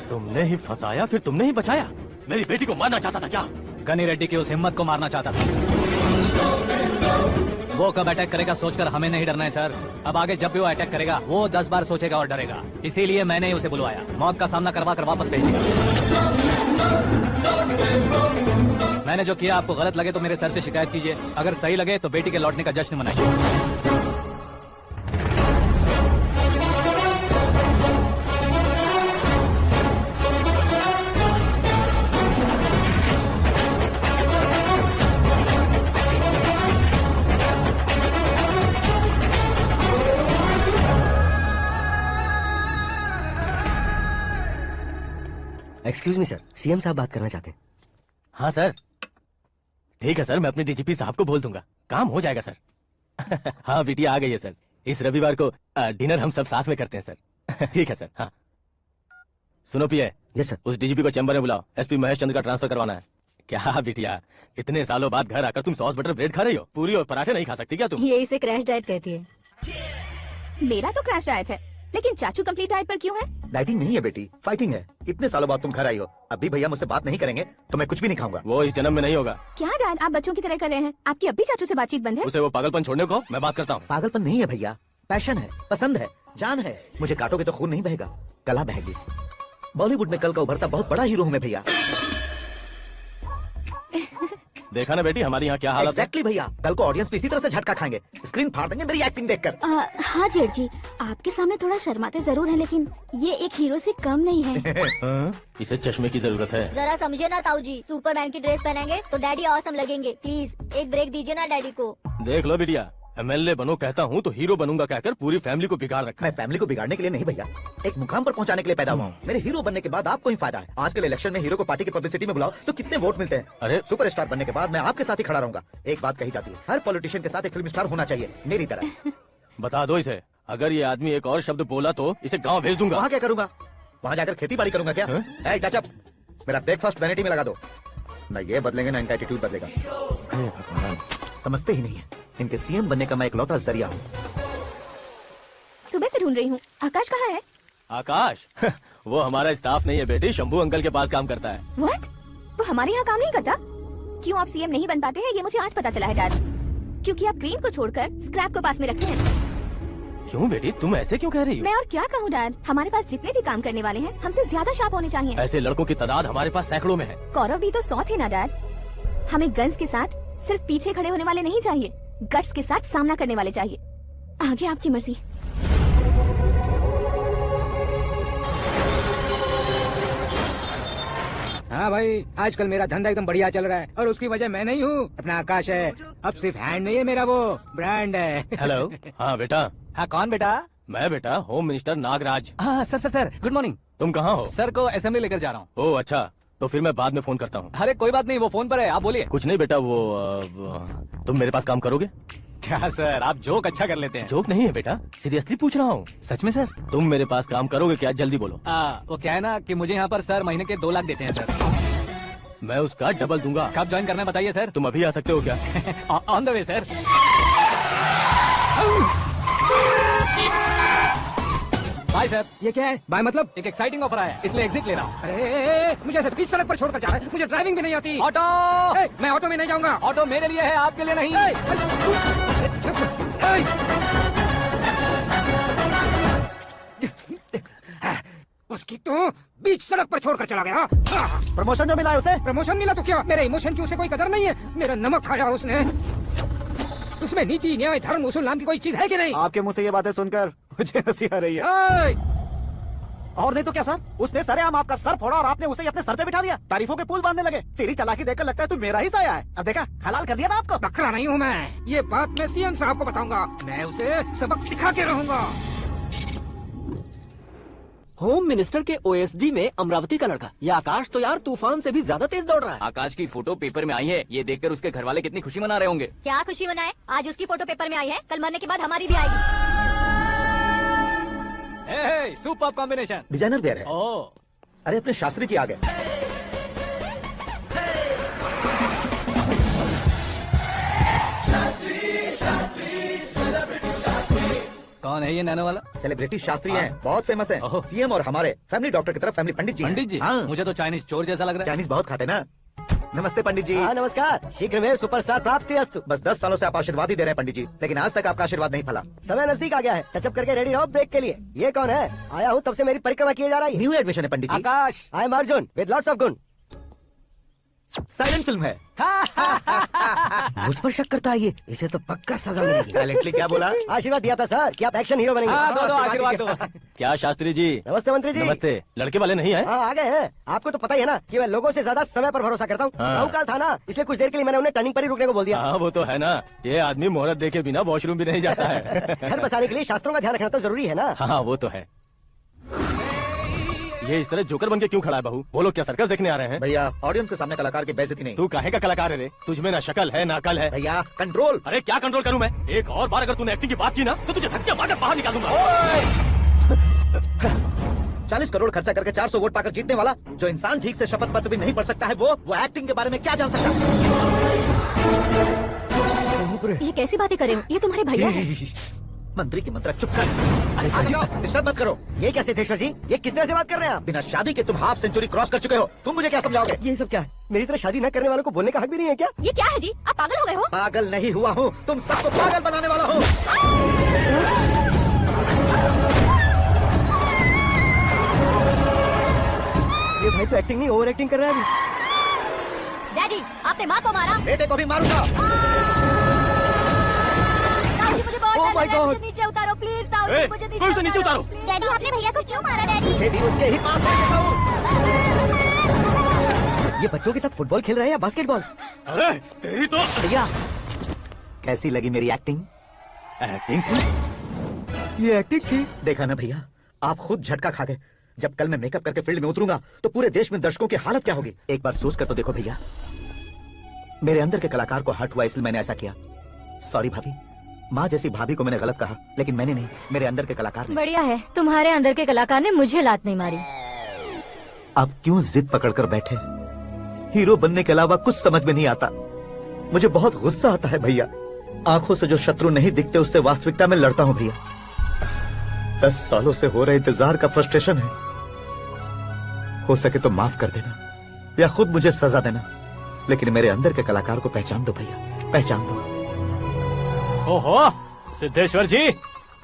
तुमने ही फंसाया, फिर तुमने ही बचाया। मेरी बेटी को मारना चाहता था क्या? गनी रेड्डी की उस हिम्मत को मारना चाहता था। वो कब अटैक करेगा सोचकर हमें नहीं डरना है सर। अब आगे जब भी वो अटैक करेगा वो 10 बार सोचेगा और डरेगा। इसीलिए मैंने ही उसे बुलवाया। मौत का सामना करवा कर वापस भेज दिया। मैंने जो किया आपको गलत लगे तो मेरे सर से शिकायत कीजिए, अगर सही लगे तो बेटी के लौटने का जश्न मनाइए। एक्सक्यूज मी सर, सीएम साहब बात करना चाहते हैं। हाँ सर, ठीक है सर, मैं अपने डीजीपी साहब को बोल दूंगा, काम हो जाएगा सर। हाँ बिटिया आ गई है सर, इस रविवार को डिनर हम सब साथ में करते हैं सर। ठीक है सर। हाँ सुनो पिए। Yes sir. उस डीजीपी को चैम्बर में बुलाओ, एसपी महेश चंद्र का ट्रांसफर करवाना है। क्या बिटिया, इतने सालों बाद घर आकर तुम सॉस बटर ब्रेड खा रही हो? पूरी और पराठे नहीं खा सकती क्या तुम? ये इसे क्रैश डाइट कहती है। मेरा तो क्रैश डाइट है, लेकिन चाचू कंप्लीट डाइट पर क्यों है? डाइटिंग नहीं है बेटी, फाइटिंग है। इतने सालों बाद तुम घर आई हो, अभी भैया मुझसे बात नहीं करेंगे तो मैं कुछ भी नहीं खाऊंगा। वो इस जन्म में नहीं होगा। क्या डैड, आप बच्चों की तरह कर रहे हैं? आपकी अब भी चाचू से बातचीत बंद है? उसे वो पागलपन छोड़ने को मैं बात करता हूँ। पागलपन नहीं है भैया, पैशन है, पसंद है, जान है। मुझे काटोगे तो खून नहीं बहेगा, कला बहेगी। बॉलीवुड में कल का उभरता बहुत बड़ा हीरो हूँ मैं भैया। देखा ना बेटी हमारी यहाँ क्या हालत है। एग्जैक्टली भैया, कल को ऑडियंस भी इसी तरह से झटका खाएंगे, स्क्रीन फाड़ देंगे मेरी एक्टिंग देखकर। हाँ जेठ जी, आपके सामने थोड़ा शर्माते जरूर हैं, लेकिन ये एक हीरो से कम नहीं है। इसे चश्मे की जरूरत है। जरा समझे ना ताऊ जी, सुपरमैन की ड्रेस पहनेंगे तो डैडी ऑसम लगेंगे। प्लीज एक ब्रेक दीजिए ना डैडी को। देख लो बिटिया, एमएलए बनो कहता हूँ तो हीरो बनूंगा कहकर पूरी फैमिली को बिगाड़ रखा। मैं फैमिली को बिगाड़ने के लिए नहीं भैया, एक मुकाम पर पहुंचाने के लिए पैदा हुआ हूँ। मेरे हीरो बनने के बाद आपको ही फायदा है। आजकल इलेक्शन में हीरो को पार्टी की पब्लिसिटी में बुलाओ तो कितने वोट मिलते हैं। अरे सुपरस्टार बनने के बाद मैं आपके साथ ही खड़ा रहूंगा। एक बात कही जाती है, हर पॉलिटिशियन के साथ एक फिल्म स्टार होना चाहिए, मेरी तरह। बता दो इसे, अगर ये आदमी एक और शब्द बोला तो इसे गाँव भेज दूंगा। वहाँ क्या करूंगा? वहाँ जाकर खेती बाड़ी करूंगा क्या? चाचा मेरा ब्रेकफास्ट वैनिटी में लगा दो। ना ये बदलेंगे ना इनका एटीट्यूड बदलेगा। समझते ही नहीं है, इनके सीएम बनने का मैं इकलौता जरिया हूँ। सुबह से ढूंढ रही हूँ, आकाश कहाँ है? आकाश वो हमारा स्टाफ नहीं है बेटी, शंभू अंकल के पास काम करता है। व्हाट? वो हमारे यहाँ काम नहीं करता? क्यों आप सीएम नहीं बन पाते हैं ये मुझे आज पता चला है डैड। क्योंकि आप क्रीम को छोड़कर स्क्रैप को पास में रखते हैं। क्यों बेटी तुम ऐसे क्यों कह रही हो? मैं और क्या कहूँ डैड, हमारे पास जितने भी काम करने वाले हैं हमसे ज्यादा शार्प होने चाहिए। ऐसे लड़कों की तादाद हमारे पास सैकड़ों में है। कौरव भी तो 100 थे ना डैड। हमें गन्स के साथ सिर्फ पीछे खड़े होने वाले नहीं चाहिए, गट्स के साथ सामना करने वाले चाहिए। आगे आपकी मर्जी। हाँ भाई, आजकल मेरा धंधा एकदम बढ़िया चल रहा है और उसकी वजह मैं नहीं हूँ, अपना आकाश है। अब सिर्फ हैंड नहीं है मेरा, वो ब्रांड है। हेलो। हाँ बेटा। हाँ कौन बेटा? मैं बेटा होम मिनिस्टर नागराज। हाँ sir sir sir, good morning. तुम कहाँ हो? सर को असेंबली लेकर जा रहा हूँ। ओह अच्छा, तो फिर मैं बाद में फोन करता हूँ। अरे कोई बात नहीं, वो फोन पर है, आप बोलिए। कुछ नहीं बेटा, तुम मेरे पास काम करोगे? क्या सर, आप जोक अच्छा कर लेते हैं। जोक नहीं है बेटा, सीरियसली पूछ रहा हूँ। सच में सर? तुम मेरे पास काम करोगे क्या? जल्दी बोलो। वो क्या है ना कि मुझे यहाँ पर सर महीने के 2 लाख देते हैं सर। मैं उसका डबल दूंगा। कब ज्वाइन करना है बताइए सर। तुम अभी आ सकते हो क्या? On the way sir. Bye sir. ये क्या है? बाय मतलब? एक एक्साइटिंग ऑफर आया है, इसलिए एग्जिट ले रहा हूँ। अरे मुझे ऐसे बीच सड़क पर छोड़कर जा रहा है, मुझे ड्राइविंग भी नहीं आती। ऑटो। मैं ऑटो में नहीं जाऊंगा। ऑटो मेरे लिए है, आपके लिए नहीं। उसकी तो बीच सड़क पर छोड़कर चला गया। प्रमोशन जो मिला है उसे? प्रमोशन मिला तो क्या, मेरे इमोशन की उसे कोई कदर नहीं है। मेरा नमक खाया उसने। उसमें नीति न्याय धर्म उसूल नाम की कोई चीज है कि नहीं? आपके मुंह से ये बातें सुनकर मुझे हंसी आ रही है। और नहीं तो क्या सर, उसने सरेआम आपका सर फोड़ा और आपने उसे अपने सर पे बिठा लिया, तारीफों के पुल बांधने लगे। तेरी चालाकी देखकर लगता है तू मेरा ही साया है। अब देखा, हलाल कर दिया ना आपको। बकरा नहीं हूँ मैं, ये बात मैं सीएम साहब को बताऊंगा। मैं उसे सबक सिखा के रहूंगा। होम मिनिस्टर के ओएसडी में अमरावती का लड़का। ये आकाश तो यार तूफान से भी ज्यादा तेज दौड़ रहा है। आकाश की फोटो पेपर में आई है, ये देखकर उसके घर वाले कितनी खुशी मना रहे होंगे। क्या खुशी मनाए, आज उसकी फोटो पेपर में आई है, कल मरने के बाद हमारी भी आएगी। Super combination. डिजाइनर वेयर है। ओह, अरे अपने शास्त्री जी आ गए। कौन है ये नैनो वाला? सेलिब्रिटी शास्त्री हैं, बहुत फेमस हैं। ओह। सीएम और हमारे फैमिली डॉक्टर की तरफ फैमिली पंडित जी हैं। पंडित जी? हाँ। मुझे तो चाइनीज चोर जैसा लग रहा है। चाइनीज बहुत खाते ना। नमस्ते पंडित जी। हाँ नमस्कार, शीघ्र में सुपरस्टार प्राप्ति अस्तु। बस 10 सालों से आप आशीर्वाद ही दे रहे हैं पंडित जी, लेकिन आज तक आपका आशीर्वाद नहीं फला। समय नजदीक आ गया है, टचअप करके रेडी रहो ब्रेक के लिए। ये कौन है? आया हूँ तब से मेरी परिक्रमा किए जा रही है। न्यू एडमिशन है Pandit ji. Akash. I am Arjun with lots of गुण। साइलेंट फिल्म है। मुझ पर शक करता है ये, इसे तो पक्का सजा मिलेगी। साइलेंटली क्या बोला? आशीर्वाद दिया था सर कि आप एक्शन हीरो बनेंगे। हाँ, दो आशीर्वाद दो। क्या शास्त्री जी? नमस्ते मंत्री जी। नमस्ते। लड़के वाले नहीं है? हाँ आ गए हैं। आपको तो पता ही है ना कि मैं लोगों से ज्यादा समय पर भरोसा करता हूँ। हाँ। राहुकाल था ना, इसलिए कुछ देर के लिए मैंने उन्हें टर्निंग पर ही रुकने को बोल दिया। हाँ वो तो है ना, ये आदमी मुहूर्त देखे बिना वॉशरूम भी नहीं जाता है। घर बसाने के लिए शास्त्रों का ध्यान रखना तो जरूरी है ना। हाँ वो तो है। ये इस तरह जोकर बन के क्यों खड़ा है बहू? वो लोग क्या सर्कस देखने आ रहे हैं? भैया ऑडियंस के सामने कलाकार की बेइज्जती नहीं। तू काहे का कलाकार है रे? तुझमें ना शक्ल है ना अकल है। भैया कंट्रोल। अरे क्या कंट्रोल करूं मैं? एक और बार अगर तूने एक्टिंग की बात की ना तो तुझे धक्के मारकर बाहर निकाल दूंगा। 40 करोड़ खर्चा करके 400 वोट पाकर जीतने वाला, जो इंसान ठीक से शपथ पत्र भी नहीं पढ़ सकता है, वो एक्टिंग के बारे में क्या जान सकता है? ये कैसी बातें कर रहे हो? ये तुम्हारे भैया हैं। मंत्री की मंत्रा चुप कर। डिस्टर्ब मत करो। ये क्या सिद्धेश्वर जी, ये किस तरह से बात कर रहे हैं आप? बिना शादी के तुम हाफ सेंचुरी क्रॉस कर चुके हो, तुम मुझे क्या समझाओगे? ये सब क्या है? मेरी तरह शादी न करने वालों को बोलने का हक भी नहीं है क्या? ये क्या है जी, आप पागल हो गए हो? पागल नहीं हुआ हूँ, तुम सबको पागल बनाने वाला हूँ। ये भाई तो एक्टिंग नहीं ओवर एक्टिंग कर रहा है अभी। डैडी, आपने माँ को मारा। बेटे को भी मारूंगा। ताऊजी, मुझे बहुत Oh डर my लग रहा है, God! मुझे नीचे उतारो प्लीज। ताऊजी, ए, मुझे कोई उसे नीचे उतारो। डैडी, आपने भैया को क्यों मारा डैडी? ये भी उसके ही पास है, देखा हूँ। ये बच्चों के साथ फुटबॉल खेल रहे हैं या बास्केटबॉल? अरे तेरी तो भैया कैसी लगी मेरी एक्टिंग? एक्टिंग। ये एक्टिंग थी। देखा ना भैया, आप खुद झटका खा गए। जब कल मैं मेकअप करके फील्ड में उतरूंगा तो पूरे देश में दर्शकों की हालत क्या होगी? एक बार सोच कर तो देखो भैया। मेरे अंदर के कलाकार को हर्ट हुआ इसलिए मैंने ऐसा किया। सॉरी भाभी। माँ जैसी भाभी को मैंने गलत कहा, लेकिन मैंने नहीं, मेरे अंदर के कलाकार ने। बढ़िया है, तुम्हारे अंदर के कलाकार ने मुझे लात नहीं मारी। आप क्यों जिद पकड़कर बैठे? हीरो बनने के अलावा कुछ समझ में नहीं आता। मुझे बहुत गुस्सा आता है भैया। आंखों से जो शत्रु नहीं दिखते उससे वास्तविकता में लड़ता हूँ भैया। 10 सालों से हो रहे इंतजार का फ्रस्ट्रेशन है। हो सके तो माफ कर देना या खुद मुझे सजा देना, लेकिन मेरे अंदर के कलाकार को पहचान दो भैया, पहचान दो। ओहो, सिद्धेश्वर जी,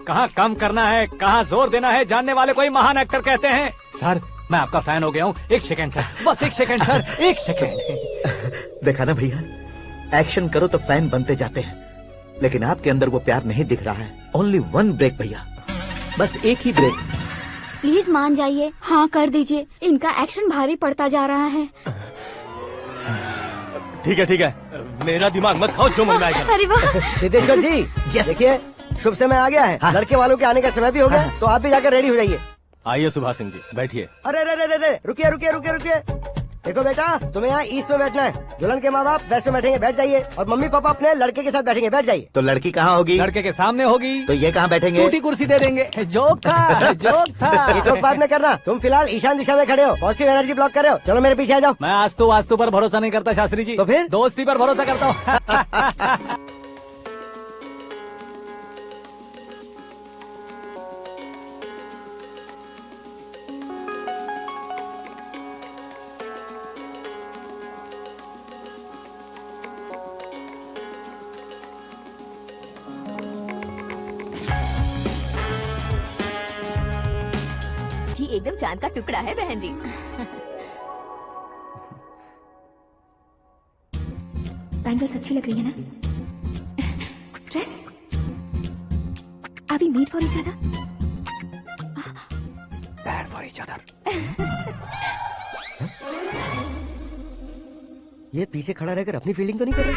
कहाँ कम करना है, कहाँ जोर देना है, जानने वाले कोई महान एक्टर कहते हैं। सर, मैं आपका फैन हो गया हूँ। एक सेकंड सर, बस एक सेकंड सर, एक सेकंड। देखा ना भैया, एक्शन करो तो फैन बनते जाते हैं, लेकिन आपके अंदर वो प्यार नहीं दिख रहा है। ओनली 1 ब्रेक भैया, बस एक ही ब्रेक। प्लीज मान जाइए, हाँ कर दीजिए। इनका एक्शन भारी पड़ता जा रहा है। ठीक है, मेरा दिमाग मत खाओ, जो मन में आएगा। अरे वाह। सिद्धेश्वर जी, देखिए शुभ समय आ गया है। हाँ। लड़के वालों के आने का समय भी हो गया, तो आप भी जाकर रेडी हो जाइए। आइए सुभाष सिंह जी, बैठिए। अरे रे रे रे रे, रुकिए रुकिए रुकिए रुकिए। देखो बेटा, तुम्हें यहाँ ईस्ट में बैठना है। दुल्हन के माँ बाप वेस्ट में बैठेंगे, बैठ जाइए। और मम्मी पापा अपने लड़के के साथ बैठेंगे, बैठ जाइए। तो लड़की कहाँ होगी? लड़के के सामने होगी। तो ये कहाँ बैठेंगे? टूटी कुर्सी दे देंगे। जोक था, जोक था। ये जोक बाद में करना। तुम फिलहाल ईशान दिशा में खड़े हो, पॉजिटिव एनर्जी ब्लॉक कर रहे हो। चलो मेरे पीछे आ जाओ। मैं आस्तु वास्तु पर भरोसा नहीं करता शास्त्री जी। तो फिर? दोस्ती पर भरोसा करता हूँ। एकदम चांद का टुकड़ा है बहन जी। बैंगल्स अच्छी लग रही है ना? Dress? Are we made for each other? Bad for each other. ये पीछे खड़ा रहकर अपनी फील्डिंग तो नहीं कर रहा?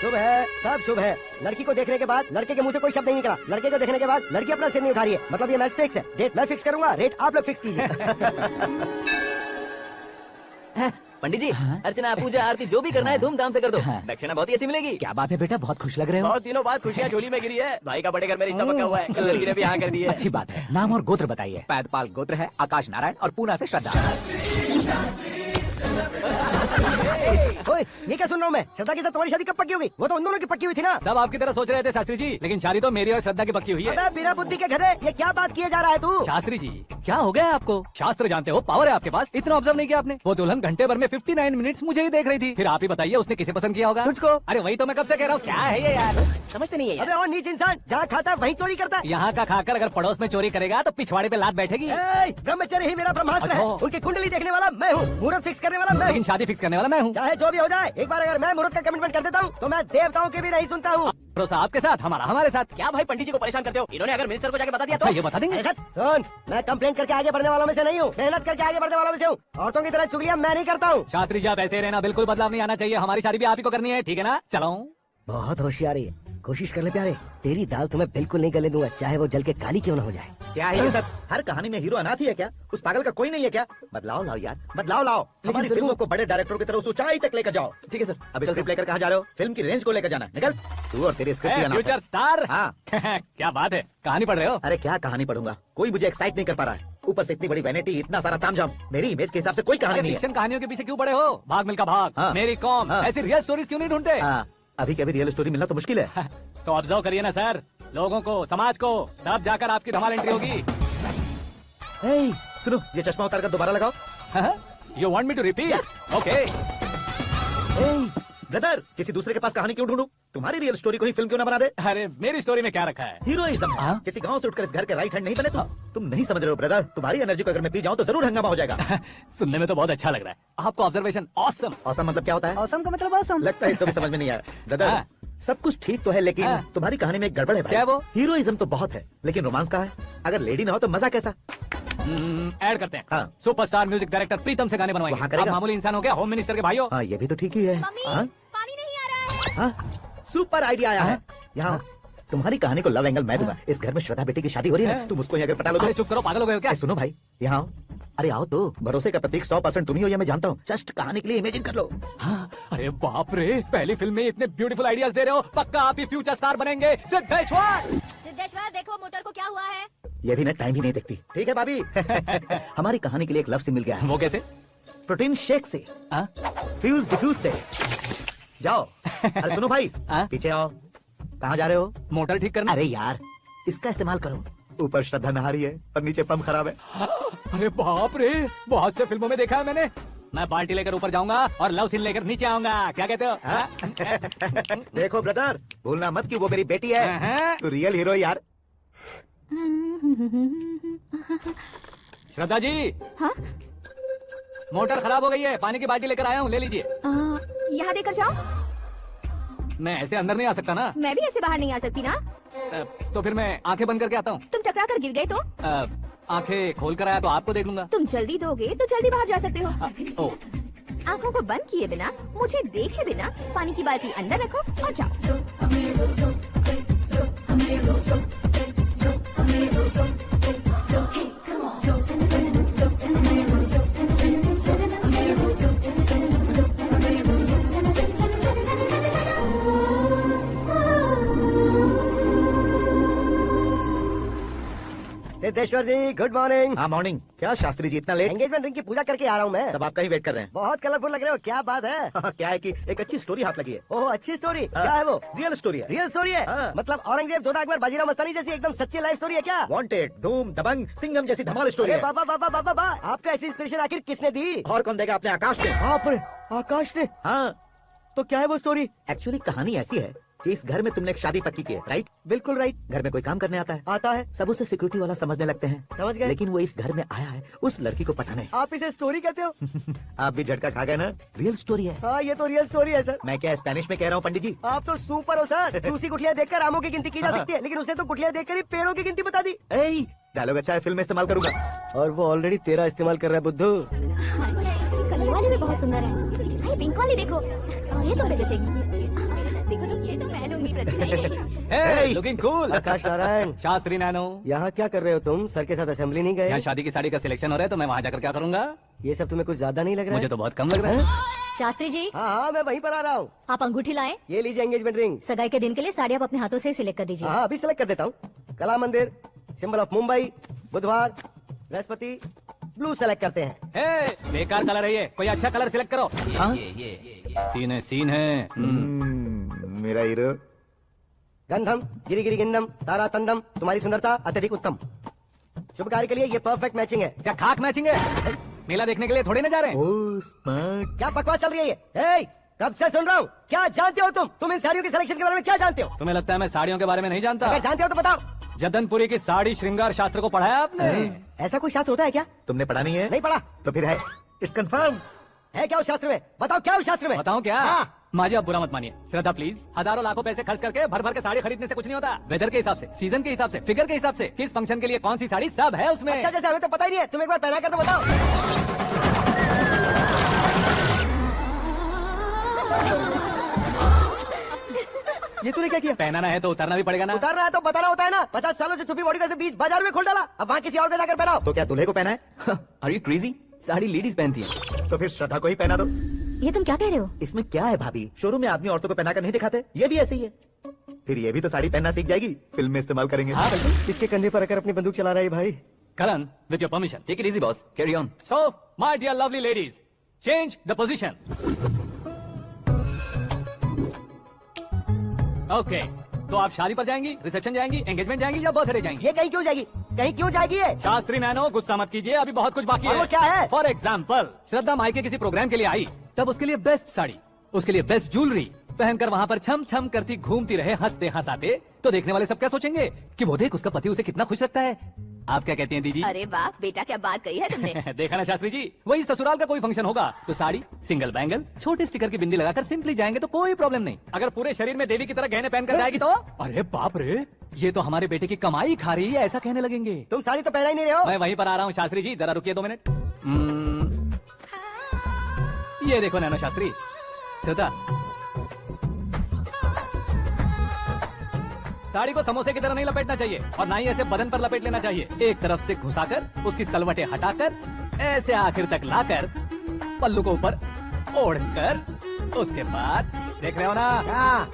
शुभ है, सब शुभ है। लड़की को देखने के बाद लड़के के मुंह से कोई शब्द नहीं निकला। लड़के को देखने के बाद लड़की अपना सिर नहीं उठा रही है। मतलब ये मैच फिक्स है। डेट मैं फिक्स करूंगा, रेट आप लोग फिक्स कीजिए। पंडित जी, अर्चना पूजा आरती जो भी करना है धूमधाम से कर दो। दक्षिणा बहुत ही अच्छी मिलेगी। क्या बात है बेटा, बहुत खुश लग रहे हो। बहुत दिनों बाद खुशियाँ झोली में गिरी है। भाई का बड़े घर में रिश्ता पक्का हुआ है। लड़की ने भी हाँ कर दी है। अच्छी बात है। नाम और गोत्र बताइए। पैदपाल गोत्र है, आकाश नारायण और पूना से श्रद्धा। ओए, ये क्या सुन रहा हूँ मैं? श्रद्धा के साथ तुम्हारी शादी कब पक्की होगी? वो तो उन दोनों की पक्की हुई थी ना। सब आपकी तरह सोच रहे थे शास्त्री जी, लेकिन शादी तो मेरी और श्रद्धा की पक्की हुई है। अबे बिना बुद्धि के गधे, ये क्या बात किए जा रहा है तू? शास्त्री जी, क्या हो गया आपको? शास्त्र जानते हो, पावर है आपके पास। इतना ऑब्जर्व नहीं किया आपने? वो दुल्हन घंटे भर में 59 मिनट्स मुझे ही देख रही थी। फिर आप ही बताइए उसने किसे पसंद किया होगा? तुझको। अरे वही तो मैं कब से कह रहा हूँ, क्या है ये यार? समझते नहीं है यार। अबे और नीच इंसान, जहाँ खाता है वहीं चोरी करता है। यहाँ का खाकर अगर पड़ोस में चोरी करेगा तो पिछवाड़े पे लात बैठेगी। ए, ब्रह्मचर्य ही मेरा ब्रह्मास्त्र है। अच्छा। उनकी कुंडली देखने वाला मैं हूँ, मुहूर्त फिक्स करने वाला मैं हूँ। लेकिन शादी फिक्स करने वाला मैं हूँ। चाहे जो भी हो जाए, एक बार अगर मैं मुहूर्त का कमिटमेंट कर देता हूँ तो मैं देवताओं के भी नहीं सुनता हूँ। भरोसा आपके साथ, हमारा हमारे साथ। क्या भाई पंडित जी को परेशान करते हो? इन्होंने अगर मिनिस्टर को जाके बता दिया अच्छा, तो ये बता देंगे? अरे सुन, मैं कंप्लेंट करके आगे बढ़ने वालों में से नहीं हूँ, मेहनत करके आगे बढ़ने वालों में से हूँ। औरतों की तरह चुगलियाँ मैं नहीं करता हूँ। शास्त्री जी आप ऐसे रहना, बिल्कुल बदलाव नहीं आना चाहिए। हमारी शादी भी आप ही को करनी है, ठीक है ना? चलो। बहुत होशियारी है, कोशिश कर ले प्यारे। तेरी दाल तुम्हें बिल्कुल नहीं गले दूंगा, चाहे वो जल के काली क्यों न हो जाए। क्या है ये सब? हर कहानी में हीरो अनाथ ही है क्या? उस पागल का कोई नहीं है क्या? बदलाव लाओ यार, बदलाव लाओ। हमारी फिल्मों को बड़े डायरेक्टरों की तरह उस ऊंचाई तक लेकर जाओ। ठीक है सर। अब स्क्रिप्ट लेकर कहाँ जा रहे हो? फिल्म की रेंज को लेकर जाना। निकल तू और तेरी स्क्रिप्ट। Future star. हाँ। क्या बात है, कहानी पढ़ रहे हो? अरे क्या कहानी पढ़ूंगा, कोई मुझे एक्साइट नहीं कर पा रहा है। ऊपर से इतनी बड़ी वैनिटी, इतना सारा तामझाम, मेरी इमेज के हिसाब से कोई कहानी नहीं है। फिक्शन कहानियों के पीछे क्यों पड़े हो? भाग मिल्खा भाग, हाँ। मेरी कॉम, हाँ। ऐसी रियल स्टोरीज क्यों नहीं ढूंढते? हाँ, अभी के अभी रियल स्टोरी मिलना तो मुश्किल है। तो ऑब्जर्व करिए ना सर, लोगों को, समाज को, तब जाकर आपकी धमाल एंट्री होगी। ए, सुनो, ये चश्मा उतार कर दोबारा लगाओ। You want me to repeat? Okay. Brother, किसी दूसरे के पास कहानी क्यों ढूंढूं? तुम्हारी रियल स्टोरी को ही फिल्म क्यों ना बना दे? अरे मेरी स्टोरी में क्या रखा है? हीरोइज्म। हाँ? किसी गांव से उठकर इस घर के राइट हैंड नहीं बने तुम नहीं समझ रहे हो ब्रदर। तुम्हारी एनर्जी को अगर मैं पी जाऊं तो जरूर हंगामा हो जाएगा। सुनने में तो बहुत अच्छा लग रहा है। आपको ऑब्जर्वेशन ऑसम। औसम मतलब क्या होता है? औसम का मतलब औसम। लगता है इसको भी समझ में नहीं आया। ब्रदर, हाँ। सब कुछ ठीक तो है, लेकिन हाँ। तुम्हारी कहानी में एक गड़बड़ है भाई। क्या वो? हीरोइज्म तो बहुत है, लेकिन रोमांस कहाँ है? अगर लेडी ना हो तो मजा कैसा? ऐड करते हैं। हाँ। सुपरस्टार म्यूजिक डायरेक्टर प्रीतम से गाने बनवाएंगे। वहाँ करेगा। आप मामूली इंसान हो गया, होम मिनिस्टर के भाइयों। हाँ, ये भी तो ठीक ही है। मम्मी, हाँ? पानी नहीं आ रहा है। हाँ? सुपर आइडिया आया है। यहाँ तुम्हारी कहानी को लव एंगल मैं दूंगा। इस घर में श्रद्धा बेटी की शादी हो रही है ना, तुम उसको अगर पटा लो अरे तो। चुप करो, पागल हो गए हो क्या? सुनो भाई, यहाँ आओ। अरे आओ तो, भरोसे का प्रतीक 100% तुम ही हो, ये मैं जानता हूँ। जस्ट कहानी के लिए इमेजिन कर लो। हाँ, अरे बाप रे, पहली फिल्म में इतने ब्यूटीफुल आइडियाज दे रहे हो, पक्का आप ही फ्यूचर स्टार बनेंगे। सिद्धेश्वर, सिद्धेश्वर देखो मोटर को क्या हुआ है। ये भी ना टाइम ही नहीं देखती। ठीक है भाभी। हमारी कहानी के लिए एक लव से मिल गया है। वो कैसे? प्रोटीन शेक से, हाँ? फ्यूज डिफ्यूज से। जाओ। अरे सुनो भाई, हाँ? पीछे आओ। कहाँ जा रहे हो? मोटर ठीक करना। अरे यार, इसका इस्तेमाल करो। ऊपर श्रद्धा नहा रही है और नीचे पंप खराब है। अरे बाप रे, बहुत से फिल्मों में देखा है मैंने। मैं बाल्टी लेकर ऊपर जाऊंगा और लव सीन लेकर नीचे आऊंगा, क्या कहते हो? हाँ? देखो ब्रदर, भूलना मत कि वो मेरी बेटी है। तू रियल हीरो यार। श्रद्धा जी, हाँ? मोटर खराब हो गई है, पानी की बाल्टी लेकर आया हूँ, ले लीजिए। यहाँ देकर जाओ। मैं ऐसे अंदर नहीं आ सकता ना। मैं भी ऐसे बाहर नहीं आ सकती ना। तो फिर मैं आंखें बंद करके आता हूँ। तुम टकरा कर गिर गए तो? आंखें खोल कर आया तो आपको देख लूंगा। तुम जल्दी दोगे तो जल्दी बाहर जा सकते हो। ओ, आंखों को बंद किए बिना, मुझे देखे बिना पानी की बाल्टी अंदर रखो और जाओ। सिद्धेश्वर जी, गुड मॉर्निंग। हाँ मॉर्निंग। क्या शास्त्री जी इतना लेट? एंगेजमेंट रिंग की पूजा करके आ रहा हूँ मैं। सब आपका ही वेट कर रहे हैं। बहुत कलरफुल लग रहे हो, क्या बात है? क्या है कि एक अच्छी स्टोरी हाथ लगी है। ओह, अच्छी स्टोरी। क्या है वो? रियल स्टोरी है। रियल स्टोरी है? हाँ। मतलब औरंगजेब, जोधा अकबर, बाजीराव मस्तानी जैसी एकदम सच्ची लाइफ स्टोरी है क्या? वांटेड, धूम, दबंग, सिंघम जैसी धमाल स्टोरी अरे है। बाबा बाबा बाबा बा, आपका ऐसी इंस्पिरेशन आखिर किसने दी? और कौन देगा? अपने आकाश ने। बाप रे, आकाश ने। हाँ, तो क्या है वो स्टोरी? एक्चुअली कहानी ऐसी है कि इस घर में तुमने एक शादी पक्की की है, राइट? बिल्कुल राइट। घर में कोई काम करने आता है, आता है, सब उसे सिक्योरिटी वाला समझने लगते हैं। समझ गए। लेकिन वो इस घर में आया है उस लड़की को पटाने। आप इसे स्टोरी कहते हो? आप भी झटका खा गए ना? रियल स्टोरी है। हाँ, ये तो रियल स्टोरी है सर। मैं क्या स्पेनिश में कह रहा हूँ पंडित जी? आप तो सुपर हो सर। चूसी गुठलियाँ देखकर आमों की गिनती की जा सकती है, लेकिन उसने तो गुठलियाँ देखकर ही पेड़ों की गिनती बता दी। डायलॉग अच्छा है, फिल्म में इस्तेमाल करूंगा। और वो ऑलरेडी तेरा इस्तेमाल कर रहा है बुद्धू। कलर वाली भी बहुत सुंदर है। पिंक वाली देखो, और ये तो जैसेगी। देखो तो करूंगी प्रतीक। Hey, looking cool. आकाश नारायण, शास्त्री नैनो, यहाँ क्या कर रहे हो तुम? सर के साथ असेंबली नहीं यहाँ गए? शादी की साड़ी का सिलेक्शन हो रहा है तो मैं वहाँ जाकर क्या करूँगा? ये सब तुम्हें कुछ ज्यादा नहीं लग रहा मुझे है? तो बहुत कम लग रहा है। शास्त्री जी, हाँ हाँ, मैं वहीं पर आ रहा हूँ। आप अंगूठी लाएं। ये लीजिए एंगेजमेंट रिंग। सगाई के दिन के लिए साड़ी आप अपने हाथों से सिलेक्ट कर दीजिए। हाँ, अभी सिलेक्ट कर देता हूँ। कला मंदिर, सिंबल ऑफ मुंबई, बुधवार, बृहस्पति, ब्लू सेलेक्ट करते हैं। Hey, बेकार कलर है ये, कोई अच्छा कलर सिलेक्ट करो। सीन है। मेरा हीरो। गंधम, गिरी गिरी गिंदम, तारा तंदम, तुम्हारी सुंदरता अत्यधिक उत्तम। शुभ कार्य के लिए ये परफेक्ट मैचिंग है। क्या खाक मैचिंग है? मेला देखने के लिए थोड़ी ना जा रहे हैं। Oh smart. क्या बकवास चल रही है ये? हे, कब से सुन रहा हूँ। क्या जानते हो तुम इन साड़ियों की सिलेक्शन के बारे में क्या जानते हो? तुम्हें लगता है मैं साड़ियों के बारे में नहीं जानता? अगर जानते हो तो बताओ। जदनपुरी की साड़ी श्रृंगार शास्त्र को पढ़ाया आपने? ऐसा कोई शास्त्र होता है क्या? तुमने पढ़ा नहीं है? नहीं पढ़ा। तो फिर है। It's confirm. है क्या उस शास्त्र में? बताओ क्या उस शास्त्र में? बताऊं क्या? हाँ। माजी आप बुरा मत मानिए। श्रद्धा प्लीज। हजारों लाखों पैसे खर्च करके भर भर के साड़ी खरीदने से कुछ नहीं होता। वेदर के हिसाब से, सीजन के हिसाब से, फिगर के हिसाब से, किस फंक्शन के लिए कौन सी साड़ी, सब है उसमें। अच्छा, जैसे हमें तो पता ही नहीं है, तुम एक बार पहना कर तो बताओ। ये तूने क्या किया? पहनाना है तो उतारना भी पड़ेगा ना। उतारना है तो बताना होता है ना। 50 सालों से छुपी बॉडी का बीच बाजार में खोल डाला, अब वहाँ किसी और को जाकर पहनाओ। तो क्या दूल्हे को पहना है? Are you crazy? Sari ladies पहनती है। तो फिर श्रद्धा को ही पहना दो। ये तुम क्या कह रहे हो? इसमें क्या है भाभी? शोरूम में आदमी औरतों को पहनाकर नहीं दिखाते? ये भी ऐसे ही है। फिर ये भी तो साड़ी पहनना सीख जाएगी, फिल्म में इस्तेमाल करेंगे। हाँ बिल्कुल। इसके कंधे पर रखकर अपनी बंदूक चला रहा है भाई। Karan, with your permission. Take it easy boss, carry on. So, my dear lovely ladies, change the position. Okay, तो आप शादी पर जाएंगी, रिसेप्शन जाएंगी, एंगेजमेंट जाएंगी या बर्थडे जाएंगी? ये कहीं क्यों जाएगी? कहीं क्यों जाएगी ये? शास्त्री नैनो, गुस्सा मत कीजिए, अभी बहुत कुछ बाकी और है। वो क्या है? फॉर एग्जाम्पल, श्रद्धा मायके किसी प्रोग्राम के लिए आई, तब उसके लिए बेस्ट साड़ी, उसके लिए बेस्ट ज्वेलरी पहनकर वहाँ पर छम छम करती घूमती रहे हंसते हंसाते, तो देखने वाले सब क्या सोचेंगे कि वो देख उसका पति उसे कितना खुश रखता है। आप क्या कहती हैं दीदी? अरे वाह बेटा, क्या बात कही है तुमने। देखा ना शास्त्री जी, वही ससुराल का कोई फंक्शन होगा तो साड़ी, सिंगल बैंगल, छोटे स्टिकर की बिंदी लगाकर सिंपली जाएंगे तो कोई प्रॉब्लम नहीं। अगर पूरे शरीर में देवी की तरह गहने पहनकर जाएगी तो अरे बाप रे, ये तो हमारे बेटे की कमाई खा रही है, ऐसा कहने लगेंगे। तुम साड़ी तो पहना ही नहीं रहे हो। मैं वहीं पर आ रहा हूँ शास्त्री जी, जरा रुकिए 2 मिनट। ये देखो नैनो शास्त्री, श्रद्धा, साड़ी को समोसे की तरह नहीं लपेटना चाहिए और ना ही ऐसे बदन पर लपेट लेना चाहिए। एक तरफ से घुसाकर, उसकी सलवटें हटाकर, ऐसे आखिर तक लाकर, पल्लू को ऊपर ओढ़कर, उसके बाद देख रहे हो ना,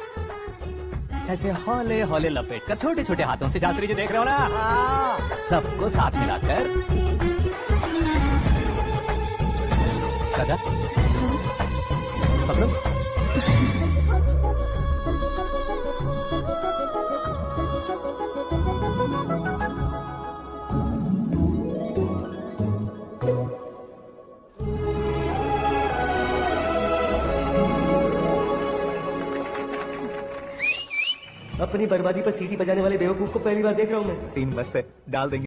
ऐसे हौले हौले लपेटकर छोटे छोटे हाथों से, शास्त्री जी देख रहे हो ना, सबको साथ मिलाकर। राजा, पकड़ो। अपनी बर्बादी पर सीटी बजाने वाले बेवकूफ को पहली बार देख रहा हूँ मैं। सीन मस्त है, डाल देंगे।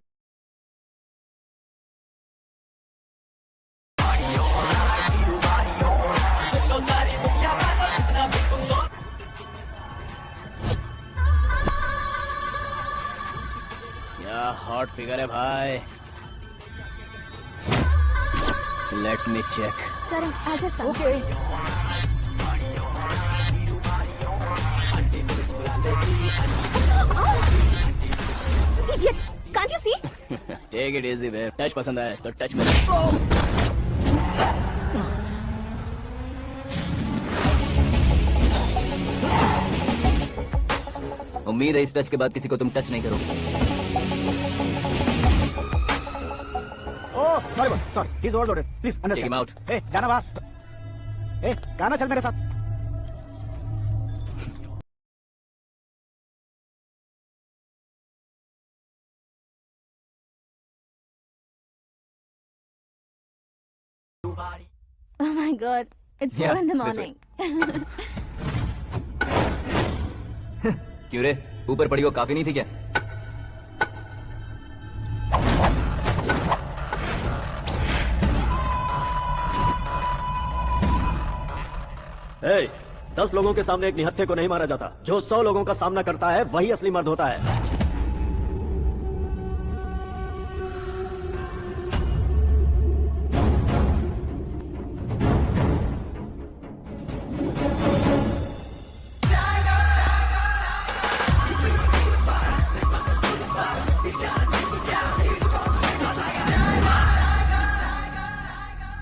क्या हॉट फिगर है भाई। Let me check. Karan, I'll just come. Okay. Idiot! Can't you see? Take it easy babe. Touch पसंद आए तो टच में। उम्मीद है इस टच के बाद किसी को तुम टच नहीं करोगे। Oh sorry sorry, he is overloaded, please Take him understand. out. ए जाना बाहर। ए गाना चल मेरे साथ। Oh my God, it's 4 in the this way. morning. क्यों रे, ऊपर पड़ी वो काफी नहीं थी क्या? ए, 10 लोगों के सामने एक निहत्थे को नहीं मारा जाता। जो 100 लोगों का सामना करता है वही असली मर्द होता है।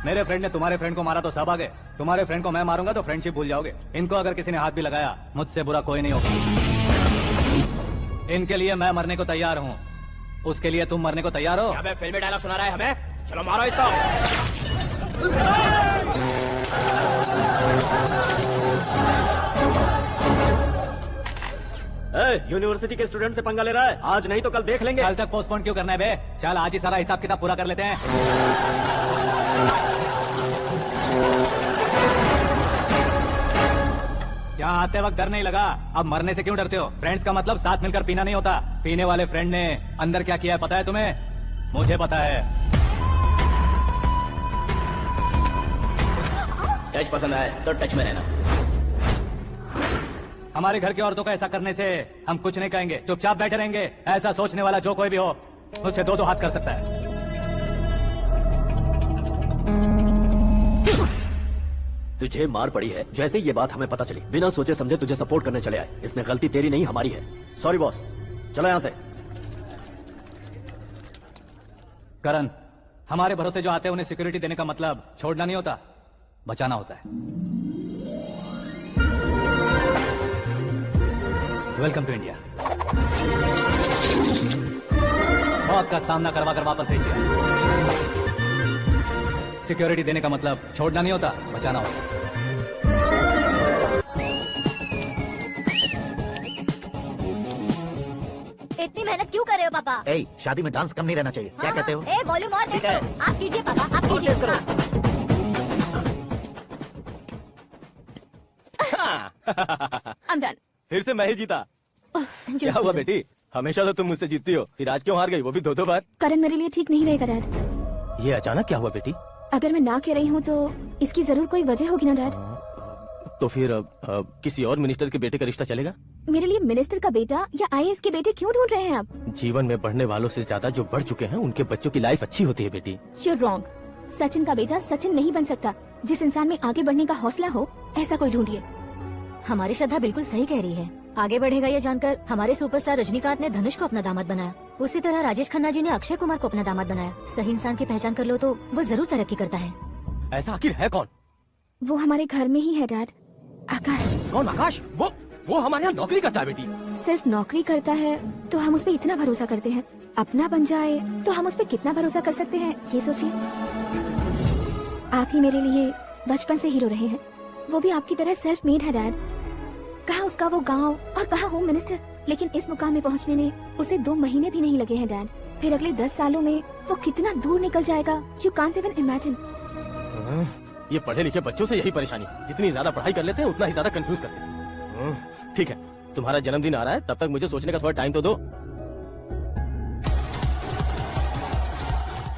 मेरे फ्रेंड ने तुम्हारे फ्रेंड को मारा तो सब आ गए, तुम्हारे फ्रेंड को मैं मारूंगा तो फ्रेंडशिप भूल जाओगे। इनको अगर किसी ने हाथ भी लगाया, मुझसे बुरा कोई नहीं होगा। इनके लिए मैं मरने को तैयार हूँ, उसके लिए तुम मरने को तैयार हो? अबे फिल्मी डायलॉग सुना रहा है हमें, चलो मारो इसको। यूनिवर्सिटी के स्टूडेंट से पंगा ले रहा है, आज नहीं तो कल देख लेंगे। कल तक पोस्टपोन क्यों करना है बे? चल आज ही सारा हिसाब किताब पूरा कर लेते हैं। क्या आते वक्त डर नहीं लगा? अब मरने से क्यों डरते हो? फ्रेंड्स का मतलब साथ मिलकर पीना नहीं होता। पीने वाले फ्रेंड ने अंदर क्या किया है पता है तुम्हें? मुझे पता है। टच पसंद आए तो टच में रहना। हमारे घर की औरतों को ऐसा करने से हम कुछ नहीं कहेंगे, चुपचाप बैठे रहेंगे। ऐसा सोचने वाला जो कोई भी हो, उससे दो हाथ कर सकता है। तुझे मार पड़ी है, जैसे ये बात हमें पता चली, बिना सोचे समझे तुझे सपोर्ट करने चले आए। इसमें गलती तेरी नहीं हमारी है। सॉरी बॉस, चलो यहाँ से। करण, हमारे भरोसे जो आते हैं उन्हें सिक्योरिटी देने का मतलब छोड़ना नहीं होता, बचाना होता है। Welcome to India. मौत का सामना करवा कर वापस भेज दिया। सिक्योरिटी देने का मतलब छोड़ना नहीं होता, बचाना होता। इतनी मेहनत क्यों कर रहे हो पापा? शादी में डांस कम नहीं रहना चाहिए, क्या कहते हो? वॉल्यूम और तेज करो। आप कीजिए पापा, आप कीजिए। I'm done. फिर से मैं ही जीता। क्या हुआ बेटी? हमेशा तो तुम मुझसे जीतती हो, फिर आज क्यों हार गई, वो भी 2-2 बार? करण मेरे लिए ठीक नहीं रहेगा डैड। ये अचानक क्या हुआ बेटी? अगर मैं ना कह रही हूँ तो इसकी जरूर कोई वजह होगी ना डैड। तो फिर किसी और मिनिस्टर के बेटे का रिश्ता चलेगा? मेरे लिए मिनिस्टर का बेटा या IAS के बेटे क्यों ढूंढ रहे हैं आप? जीवन में बढ़ने वालों से ज्यादा जो बढ़ चुके हैं उनके बच्चों की लाइफ अच्छी होती है बेटी। You're wrong. सचिन का बेटा सचिन नहीं बन सकता। जिस इंसान में आगे बढ़ने का हौसला हो, ऐसा कोई ढूंढिए। हमारी श्रद्धा बिल्कुल सही कह रही है। आगे बढ़ेगा ये जानकर हमारे सुपरस्टार रजनीकांत ने धनुष को अपना दामाद बनाया, उसी तरह राजेश खन्ना जी ने अक्षय कुमार को अपना दामाद बनाया। सही इंसान की पहचान कर लो तो वो जरूर तरक्की करता है। ऐसा आखिर है कौन? वो हमारे घर में ही है डैड, आकाश। कौन आकाश? वो हमारे यहाँ नौकरी करता है बेटी। सिर्फ नौकरी करता है तो हम उस पर इतना भरोसा करते हैं, अपना बन जाए तो हम उस पर कितना भरोसा कर सकते हैं, ये सोचिए। आप ही मेरे लिए बचपन से हीरो रहे हैं, वो भी आपकी तरह सेल्फ मेड है डैड। कहाँ उसका वो गांव और कहाँ होम मिनिस्टर, लेकिन इस मुकाम में पहुँचने में उसे 2 महीने भी नहीं लगे हैं डैड। फिर अगले 10 सालों में वो कितना दूर निकल जाएगा, यू कांट इवन इमेजिन। ये पढ़े लिखे बच्चों से यही परेशानी, जितनी ज्यादा पढ़ाई कर लेते हैं उतना ही ज्यादा कंफ्यूज करते हैं। ठीक है, तुम्हारा जन्मदिन आ रहा है, तब तक मुझे सोचने का थोड़ा टाइम तो दो।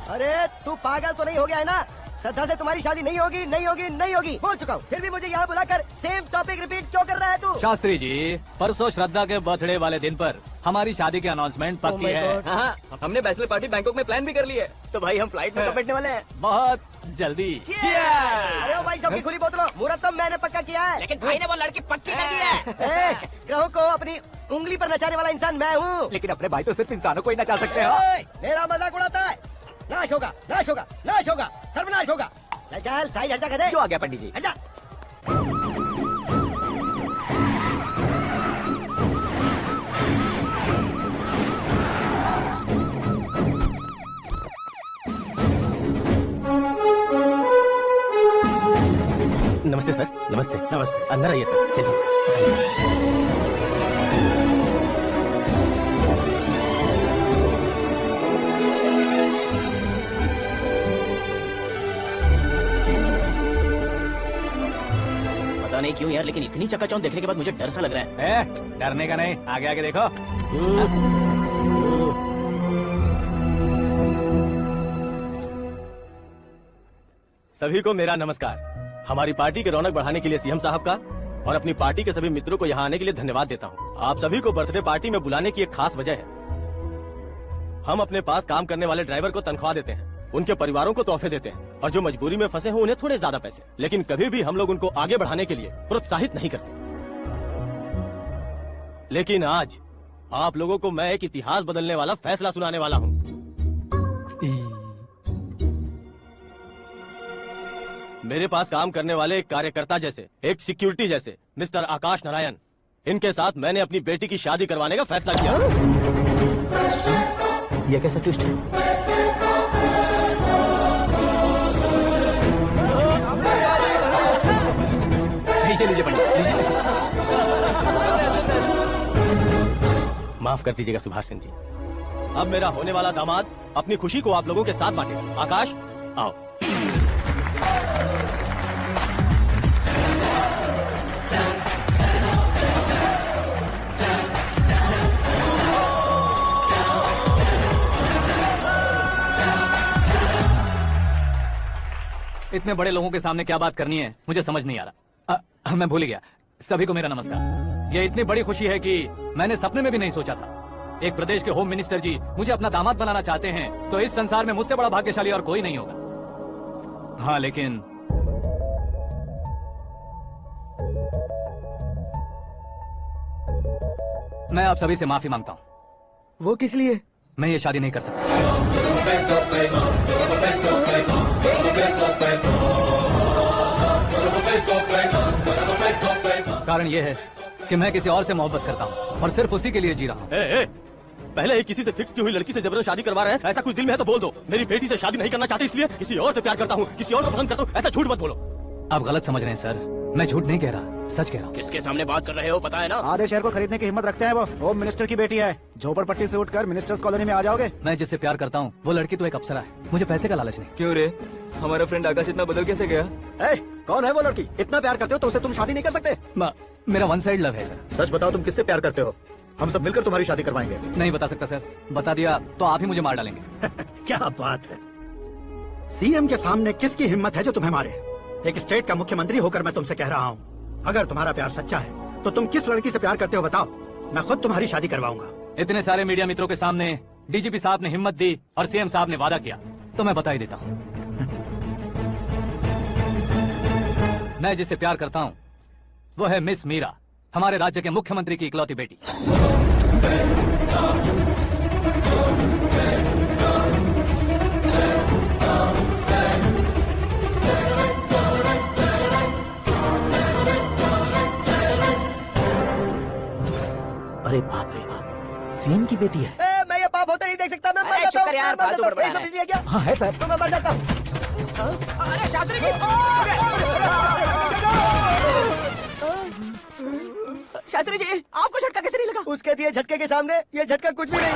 अरे तू पागल तो नहीं हो गया है ना? श्रद्धा से तुम्हारी शादी नहीं होगी, नहीं होगी, नहीं होगी, बोल चुका हूँ। फिर भी मुझे यहाँ बुलाकर सेम टॉपिक रिपीट क्यों कर रहा है तू? शास्त्री जी, परसों श्रद्धा के बर्थडे वाले दिन पर हमारी शादी की अनाउंसमेंट पक्की है। हाँ, हमने बैचलर पार्टी बैंकॉक में प्लान भी कर ली है, तो भाई हम फ्लाइट में कब बैठने वाले हैं? बहुत जल्दी। अरे ओ भाई, सबकी खुली बोतलों, मुहूर्त तो मैंने पक्का किया है। लेकिन भाई ने वो लड़की पक्की कर दी है। ग्रहों को अपनी उंगली पर नचाने वाला इंसान मैं हूँ। लेकिन अपने भाई तो सिर्फ इंसानों को ही नचा सकते हैं। मेरा मजाक उड़ाता है? नाश होगा, नाश होगा, नाश होगा, सर्वनाश होगा। चल साइड हट जा, कदे। जो आ गया पंडित जी। हट जा। नमस्ते सर। नमस्ते। नमस्ते। अंदर आइए सर, चलिए। पता नहीं क्यों यार, लेकिन इतनी चकाचौंध देखने के बाद मुझे डर सा लग रहा है। डरने का नहीं, आगे आगे देखो। सभी को मेरा नमस्कार। हमारी पार्टी की रौनक बढ़ाने के लिए सीएम साहब का और अपनी पार्टी के सभी मित्रों को यहाँ आने के लिए धन्यवाद देता हूँ। आप सभी को बर्थडे पार्टी में बुलाने की एक खास वजह है। हम अपने पास काम करने वाले ड्राइवर को तनख्वाह देते हैं, उनके परिवारों को तोहफे देते हैं और जो मजबूरी में फंसे हो उन्हें थोड़े ज्यादा पैसे, लेकिन कभी भी हम लोग उनको आगे बढ़ाने के लिए प्रोत्साहित नहीं करते। लेकिन आज आप लोगों को मैं एक इतिहास बदलने वाला फैसला सुनाने वाला हूँ। मेरे पास काम करने वाले एक कार्यकर्ता जैसे, एक सिक्योरिटी जैसे मिस्टर आकाश नारायण, इनके साथ मैंने अपनी बेटी की शादी करवाने का फैसला किया। ये कैसा ट्विस्ट है? लीजिए पंडित, माफ कर दीजिएगा सुभाष सिंह जी। अब मेरा होने वाला दामाद अपनी खुशी को आप लोगों के साथ बांटे। आकाश, आओ। इतने बड़े लोगों के सामने क्या बात करनी है मुझे समझ नहीं आ रहा। मैं भूल गया। सभी को मेरा नमस्कार। ये इतनी बड़ी खुशी है कि मैंने सपने में भी नहीं सोचा था। एक प्रदेश के होम मिनिस्टर जी मुझे अपना दामाद बनाना चाहते हैं तो इस संसार में मुझसे बड़ा भाग्यशाली और कोई नहीं होगा। हाँ, लेकिन मैं आप सभी से माफी मांगता हूँ। वो किस लिए? मैं ये शादी नहीं कर सकता। कारण यह है कि मैं किसी और से मोहब्बत करता हूँ और सिर्फ उसी के लिए जी रहा हूँ। पहले ही किसी से फिक्स की हुई लड़की से जबरदस्त शादी करवा रहे हैं, ऐसा कुछ दिल में है तो बोल दो। मेरी बेटी से शादी नहीं करना चाहती इसलिए किसी और से प्यार करता हूँ, किसी और को पसंद करता हूँ, ऐसा झूठ मत बोलो। आप गलत समझ रहे हैं सर, मैं झूठ नहीं कह रहा, सच कह रहा हूँ। किसके सामने बात कर रहे हो पता है ना? आधे शहर को खरीदने की हिम्मत रखते हैं वो। होम मिनिस्टर की बेटी है, झोपड़पट्टी से उठकर मिनिस्टर्स कॉलोनी में आ जाओगे। मैं जिससे प्यार करता हूँ वो लड़की तो एक अप्सरा है, मुझे पैसे का लालच नहीं। क्यों रे, हमारा फ्रेंड आकाश इतना बदल कैसे गया? कौन है वो लड़की? इतना प्यार करते हो तो उसे तुम शादी नहीं कर सकते? मेरा वन साइड लव है सर। सच बताओ, तुम किससे प्यार करते हो? हम सब मिलकर तुम्हारी शादी करवाएंगे। नहीं बता सकता सर, बता दिया तो आप ही मुझे मार डालेंगे। क्या बात है, सीएम के सामने किसकी हिम्मत है जो तुम्हें मारे? एक स्टेट का मुख्यमंत्री होकर मैं तुमसे कह रहा हूँ, अगर तुम्हारा प्यार सच्चा है तो तुम किस लड़की से प्यार करते हो बताओ, मैं खुद तुम्हारी शादी करवाऊंगा। इतने सारे मीडिया मित्रों के सामने डीजीपी साहब ने हिम्मत दी और सीएम साहब ने वादा किया तो मैं बता ही देता हूँ। मैं जिससे प्यार करता हूँ वो है मिस मीरा, हमारे राज्य के मुख्यमंत्री की इकलौती बेटी। अरे बाप रे बाप, सीएम की बेटी है। मैं ये पाप होता नहीं देख सकता। मैं मर अरे जाता चुप कर यार, फालतू हूँ। बड़बड़ा रहा है। बिजली है क्या? हाँ है सर। तो मैं मर जाता हूँ। अरे शास्त्री जी, शास्त्री जी आपको झटका कैसे नहीं लगा? उसके दिए झटके के सामने ये झटका कुछ भी नहीं।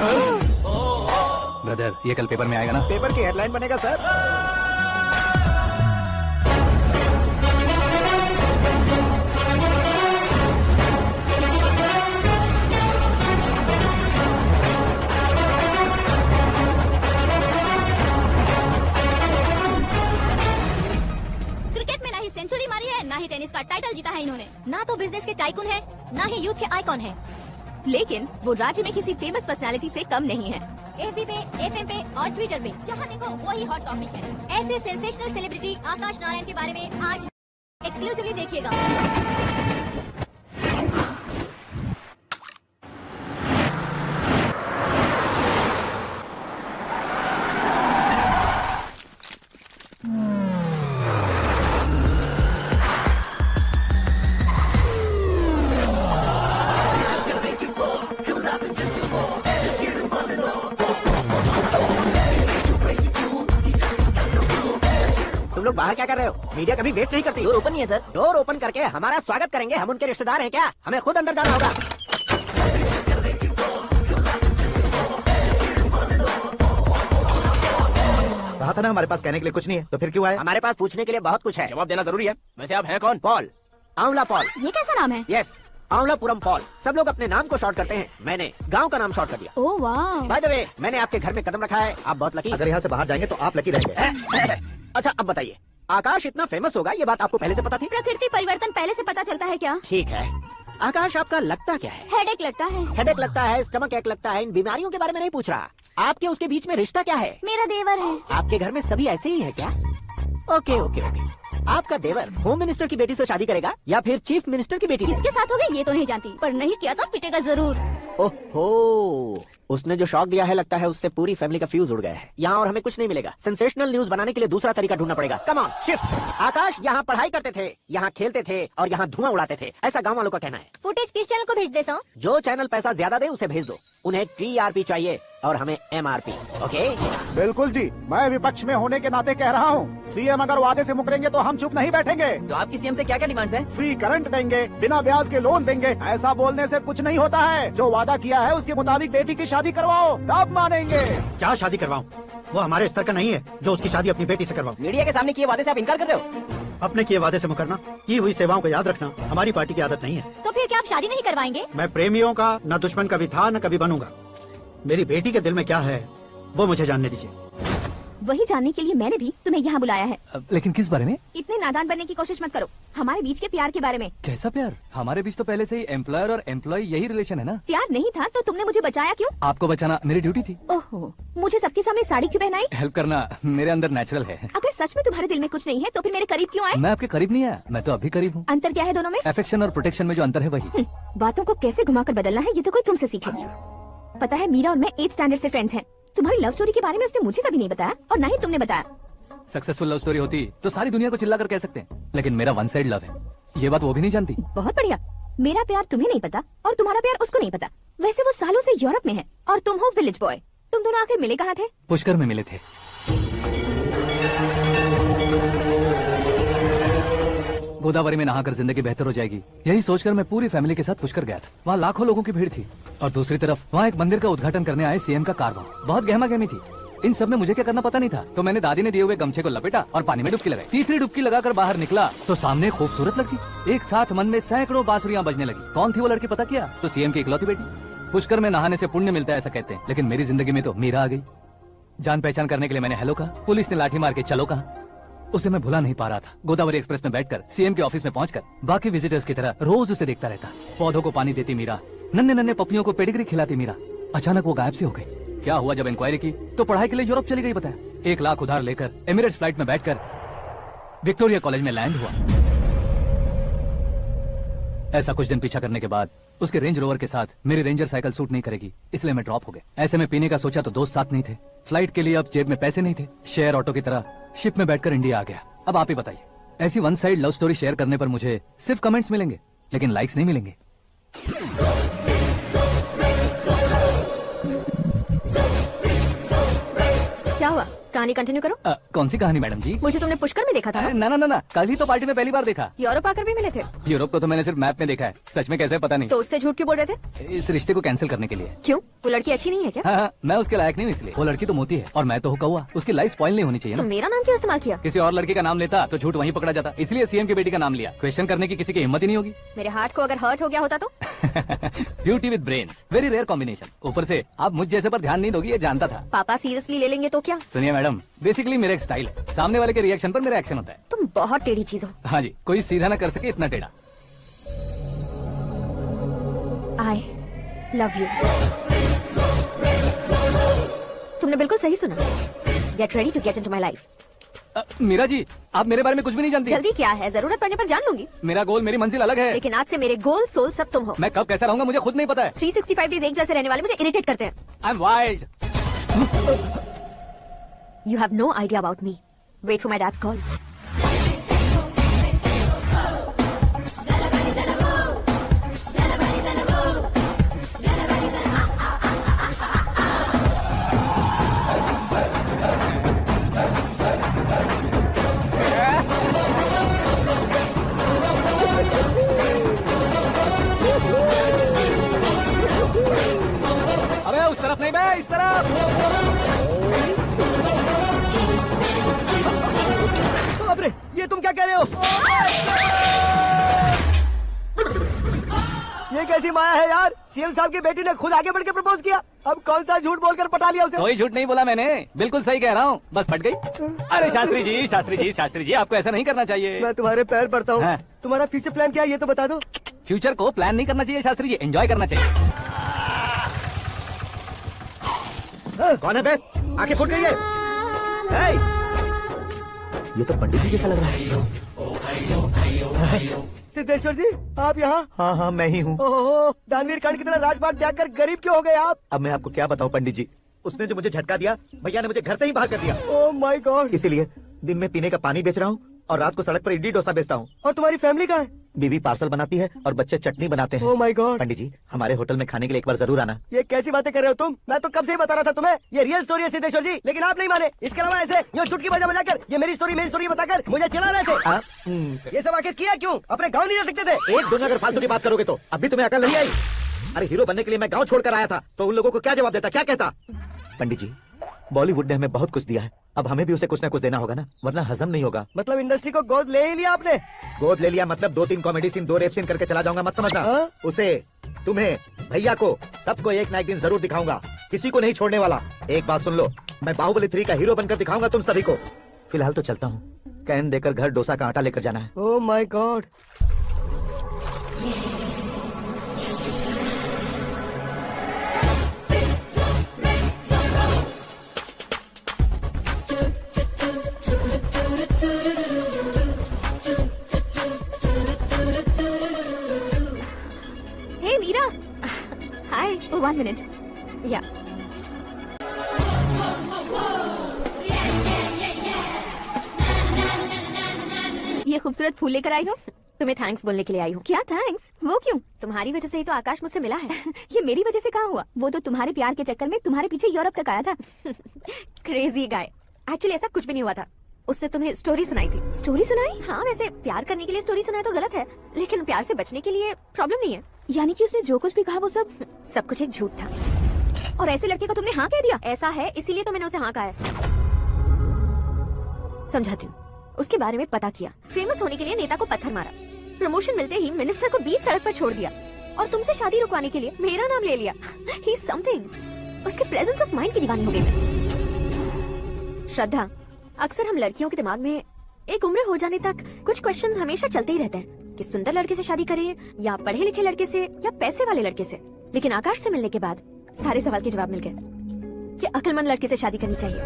ब्रदर, ये कल पेपर में आएगा ना? पेपर की हेडलाइन बनेगा सर। क्रिकेट में ना ही सेंचुरी मारी है, ना ही टेनिस का टाइटल जीता है इन्होंने, ना तो बिजनेस के टाइकून है, ना ही यूथ के आइकॉन है। लेकिन वो राज्य में किसी फेमस पर्सनालिटी से कम नहीं है। एफबी पे, एफएम पे और ट्विटर पे जहाँ देखो वही हॉट टॉपिक है। ऐसे सेंसेशनल सेलिब्रिटी आकाश नारायण के बारे में आज एक्सक्लूसिवली देखिएगा। तुम लोग बाहर क्या कर रहे हो? मीडिया कभी वेट नहीं करती। डोर ओपन नहीं है सर। डोर ओपन करके हमारा स्वागत करेंगे, हम उनके रिश्तेदार हैं क्या? हमें खुद अंदर जाना होगा। कहा था ना हमारे पास कहने के लिए कुछ नहीं है, तो फिर क्यों आए? हमारे पास पूछने के लिए बहुत कुछ है। जवाब देना जरूरी है। वैसे आप हैं कौन? पॉल, आंवला पॉल। ये कैसा नाम है? Yes, Anwalapuram Paul. सब लोग अपने नाम को शॉर्ट करते हैं, मैंने गांव का नाम शॉर्ट कर दिया। ओह वाह। बाय द वे, मैंने आपके घर में कदम रखा है, आप बहुत लकी। अगर यहाँ से बाहर जाएंगे तो आप लकी रहेंगे। अच्छा अब बताइए, आकाश इतना फेमस होगा ये बात आपको पहले से पता थी? प्रकृति परिवर्तन पहले से पता चलता है क्या? ठीक है, आकाश आपका लगता क्या है? हेडेक लगता है। हेडेक लगता है, स्टमक एक लगता है, इन बीमारियों के बारे में नहीं पूछ रहा। आपके उसके बीच में रिश्ता क्या है? मेरा देवर है। आपके घर में सभी ऐसे ही है क्या? Okay okay okay. आपका देवर होम मिनिस्टर की बेटी से शादी करेगा या फिर चीफ मिनिस्टर की बेटी से? किसके साथ हो गए ये तो नहीं जानती, पर नहीं किया तो पिटेगा जरूर। ओहो, उसने जो शॉक दिया है लगता है उससे पूरी फैमिली का फ्यूज उड़ गया है। यहाँ और हमें कुछ नहीं मिलेगा। सेंसेशनल न्यूज बनाने के लिए दूसरा तरीका ढूंढना पड़ेगा। Come on shift. आकाश यहाँ पढ़ाई करते थे, यहाँ खेलते थे और यहाँ धुआं उड़ाते थे, ऐसा गाँव वालों का कहना है। फुटेज किस चैनल को भेज दे सो? जो चैनल पैसा ज्यादा दे उसे भेज दो। उन्हें TRP चाहिए और हमें MRP। ओके बिल्कुल जी, मैं विपक्ष में होने के नाते कह रहा हूँ, सीएम अगर वादे से मुकरेंगे तो हम चुप नहीं बैठेंगे। तो आपकी सीएम से क्या क्या डिमांड्स हैं? फ्री करंट देंगे, बिना ब्याज के लोन देंगे। ऐसा बोलने से कुछ नहीं होता है। जो वादा किया है उसके मुताबिक बेटी की शादी करवाओ, तब मानेंगे। क्या शादी करवाऊं? वो हमारे स्तर का नहीं है जो उसकी शादी अपनी बेटी से करवाऊं। मीडिया के सामने किए वादे से आप इनकार कर रहे हो? अपने किए वादे से मुकरना, की हुई सेवाओं को याद रखना हमारी पार्टी की आदत नहीं है। तो फिर क्या आप शादी नहीं करवाएंगे? मैं प्रेमियों का न दुश्मन कभी था न कभी बनूंगा। मेरी बेटी के दिल में क्या है वो मुझे जानने दीजिए। वही जानने के लिए मैंने भी तुम्हें यहाँ बुलाया है। लेकिन किस बारे में? इतने नादान बनने की कोशिश मत करो। हमारे बीच के प्यार के बारे में। कैसा प्यार? हमारे बीच तो पहले से ही एम्प्लॉयर और एम्प्लॉय यही रिलेशन है ना। प्यार नहीं था तो तुमने मुझे बचाया क्यों? आपको बचाना मेरी ड्यूटी थी। ओहो, मुझे सबके सामने साड़ी क्यों पहनाई? हेल्प करना मेरे अंदर नेचुरल है। अगर सच में तुम्हारे दिल में कुछ नहीं है तो फिर मेरे करीब क्यों आए? मैं आपके करीब नहीं आया, मैं तो अभी करीब हूँ। अंतर क्या है दोनों में? अफेक्शन और प्रोटेक्शन में जो अंतर है वही। बातों को कैसे घुमाकर बदलना है ये तो कोई तुमसे सीखे। पता है मीरा और मैं 8th स्टैंडर्ड से फ्रेंड्स हैं। तुम्हारी लव स्टोरी के बारे में उसने मुझे कभी नहीं बताया और ना ही तुमने बताया। सक्सेसफुल लव स्टोरी होती तो सारी दुनिया को चिल्ला कर कह सकते हैं, लेकिन मेरा वन साइड लव है, ये बात वो भी नहीं जानती। बहुत बढ़िया। मेरा प्यार तुम्हें नहीं पता और तुम्हारा प्यार उसको नहीं पता। वैसे वो सालों से यूरोप में है और तुम हो विलेज बॉय। तुम दोनों आखिर मिले कहाँ थे? पुष्कर में मिले थे। गोदावरी में नहाकर जिंदगी बेहतर हो जाएगी, यही सोचकर मैं पूरी फैमिली के साथ पुष्कर गया था। वहाँ लाखों लोगों की भीड़ थी और दूसरी तरफ वहाँ एक मंदिर का उद्घाटन करने आए सीएम का कारवां। बहुत गहमा गहमी थी। इन सब में मुझे क्या करना पता नहीं था, तो मैंने दादी ने दिए हुए गमछे को लपेटा और पानी में डुबकी लगाई। तीसरी डुबकी लगाकर बाहर निकला तो सामने खूबसूरत लड़की। एक साथ मन में सैकड़ों बांसुरियां बजने लगी। कौन थी वो लड़की पता किया? तो सीएम की इकलौती बेटी। पुष्कर में नहाने से पुण्य मिलता है ऐसा कहते हैं, लेकिन मेरी जिंदगी में तो मीरा आ गई। जान पहचान करने के लिए मैंने हेलो कहा, पुलिस ने लाठी मार के चलो कहा। उसे मैं भुला नहीं पा रहा था। गोदावरी एक्सप्रेस में बैठकर सीएम के ऑफिस में पहुंचकर बाकी विजिटर्स की तरह रोज उसे देखता रहता। पौधों को पानी देती मीरा, नन्हे नन्हे पपियों को पेडिग्री खिलाती मीरा। अचानक वो गायब सी हो गई। क्या हुआ? जब इंक्वायरी की तो पढ़ाई के लिए यूरोप चली गई बताया। 1 लाख उधार लेकर एमिरेट्स फ्लाइट में बैठकर विक्टोरिया कॉलेज में लैंड हुआ। ऐसा कुछ दिन पीछा करने के बाद उसके रेंज रोवर के साथ मेरी रेंजर साइकिल सूट नहीं करेगी, इसलिए मैं ड्रॉप हो गया। ऐसे में पीने का सोचा तो दोस्त साथ नहीं थे। फ्लाइट के लिए अब जेब में पैसे नहीं थे। शेयर ऑटो की तरह शिप में बैठकर इंडिया आ गया। अब आप ही बताइए, ऐसी one side love story share करने पर मुझे सिर्फ कमेंट्स मिलेंगे, लेकिन लाइक्स नहीं मिलेंगे। क्या हुआ? कहानी कंटिन्यू करो। कौन सी कहानी मैडम जी? मुझे तुमने पुष्कर में देखा था ना? ना ना ना, कल ही तो पार्टी में पहली बार देखा। यूरोप आकर भी मिले थे? यूरोप को तो मैंने सिर्फ मैप में देखा है, सच में कैसे पता नहीं। तो उससे झूठ क्यों बोल रहे थे? इस रिश्ते को कैंसिल करने के लिए। क्यों? वो लड़की अच्छी नहीं है क्या? हाँ, मैं उसके लायक नहीं हूँ इसलिए। वो लड़की तो मोती है और मैं तो हुआ। उसकी लाइफ स्पॉइल नहीं होनी चाहिए तो ना। मेरा नाम क्यों इस्तेमाल किया? किसी और लड़की का नाम लेता तो झूठ वहीं पकड़ा जाता, इसलिए सीएम की बेटी का नाम लिया। क्वेश्चन करने की किसी की हिम्मत ही नहीं होगी। मेरे हार्ट को अगर हर्ट हो गया होता तो? Beauty with brains, very rare combination. ऊपर से आप मुझ जैसे पर ध्यान नहीं दोगी ये जानता था। पापा सीरियसली ले लेंगे तो क्या? सुनिए मैडम, बेसिकली मेरा एक स्टाइल है, सामने वाले के रिएक्शन पर मेरा एक्शन होता है। तुम बहुत टेढ़ी चीज हो। हाँ जी, कोई सीधा ना कर सके इतना टेढ़ा। I love you। तुमने बिल्कुल सही सुना। Get ready to get into my life। Meera ji, आप मेरे बारे में कुछ भी नहीं जानती। जल्दी क्या है, जरूरत पड़ने पर जान लूंगी। मेरा गोल, मेरी मंजिल अलग है। लेकिन आज से मेरे गोल सोल सब तुम हो। मैं कब कैसा रहूंगा मुझे खुद नहीं पता है। 365 डेज एक जैसे रहने वाले मुझे इरिटेट करते हैं। I am wild. You have no idea about me। Wait for my dad's call। अबे उस तरफ नहीं, मैं इस तरफ। अरे ये तुम क्या कह रहे हो? ये कैसी माया है यार? सीएम साहब की बेटी ने खुद आगे बढ़ के प्रपोज किया। अब कौन सा झूठ बोलकर पटा लिया उसे? कोई झूठ नहीं बोला मैंने, बिल्कुल सही कह रहा हूँ, बस फट गई। अरे शास्त्री जी, शास्त्री जी, शास्त्री जी, आपको ऐसा नहीं करना चाहिए। मैं तुम्हारे पैर पड़ता हूँ। हाँ। तुम्हारा फ्यूचर प्लान क्या है ये तो बता दो। फ्यूचर को प्लान नहीं करना चाहिए शास्त्री जी, एंजॉय करना चाहिए। कौन है बे? आंखें फूट गई है। ये तो पंडित जी जैसा लग रहा है। सिद्धेश्वर जी आप यहाँ? हाँ हाँ मैं ही हूँ। ओहो, दानवीर कांड की तरह राजपाट त्याग कर गरीब क्यों हो गए आप? अब मैं आपको क्या बताऊँ पंडित जी, उसने जो मुझे झटका दिया, भैया ने मुझे घर से ही बाहर कर दिया। ओह माय गॉड। इसीलिए दिन में पीने का पानी बेच रहा हूँ और रात को सड़क पर इडली डोसा बेचता हूँ। और तुम्हारी फैमिली कहाँ है? बीवी पार्सल बनाती है और बच्चे चटनी बनाते हैं। ओह माय गॉड। पंडित जी हमारे होटल में खाने के लिए एक बार जरूर आना। ये कैसी बातें कर रहे हो तुम? मैं तो कब से ही बता रहा था तुम्हें, ये रियल स्टोरी है सिद्धेश्वर जी, लेकिन आप नहीं माने। इसके अलावा ऐसे यूं चुटकी बजा बजा कर ये मेरी स्टोरी बताकर मुझे चिढ़ा रहे थे। ये सब आखिर किया क्यों? अपने गाँव नहीं जा सकते थे? एक दोनों अगर फालतू की बात करोगे तो अभी तुम्हें अकल नहीं आई? अरे हीरो बनने के लिए मैं गाँव छोड़कर आया था तो उन लोगों को क्या जवाब देता, क्या कहता? पंडित जी बॉलीवुड ने हमें बहुत कुछ दिया है, अब हमें भी उसे कुछ न कुछ देना होगा ना, वरना हजम नहीं होगा। मतलब इंडस्ट्री को गोद ले ही लिया आपने? गोद ले लिया मतलब 2-3 कॉमेडी सीन 2 रेप सीन करके चला जाऊंगा मत समझना। उसे, तुम्हें, भैया को, सबको एक ना एक दिन जरूर दिखाऊंगा, किसी को नहीं छोड़ने वाला। एक बात सुन लो, मैं बाहुबली 3 का हीरो बनकर दिखाऊंगा तुम सभी को। फिलहाल तो चलता हूँ, कैन देकर घर डोसा का आटा लेकर जाना है। Oh my God. Hey Meera, hi. 1 minute. या ये खूबसूरत फूल लेकर आई हो? तुम्हें थैंक्स बोलने के लिए आई हूँ। क्या थैंक्स? वो क्यों? तुम्हारी वजह से ही तो आकाश मुझसे मिला है। ये मेरी वजह से कहाँ हुआ? वो तो तुम्हारे प्यार के चक्कर में तुम्हारे पीछे यूरोप तक आया था। Crazy guy. एक्चुअली ऐसा कुछ भी नहीं हुआ था, उसने तुम्हें स्टोरी सुनाई थी। स्टोरी सुनाई? हाँ, वैसे प्यार करने के लिए स्टोरी सुनाए तो गलत है, लेकिन प्यार से बचने के लिए प्रॉब्लम नहीं है। यानी कि उसने जो कुछ भी कहा वो सब कुछ एक झूठ था। और ऐसे लड़के को तुमने हाँ कह दिया? ऐसा है इसीलिए तो मैंने उसे हाँ कहा है। समझाती हूँ। उसके बारे में पता किया, फेमस होने के लिए नेता को पत्थर मारा, प्रमोशन मिलते ही मिनिस्टर को बीच सड़क पर छोड़ दिया और तुमसे शादी रुकवाने के लिए मेरा नाम ले लिया। ही समथिंग। उसके प्रेजेंस ऑफ माइंड की दीवानी हो गई मैं। श्रद्धा, अक्सर हम लड़कियों के दिमाग में एक उम्र हो जाने तक कुछ क्वेश्चंस हमेशा चलते ही रहते हैं कि सुंदर लड़के से शादी करें या पढ़े लिखे लड़के से या पैसे वाले लड़के से। लेकिन आकाश से मिलने के बाद सारे सवाल के जवाब मिल गए कि अक्लमंद लड़के से शादी करनी चाहिए।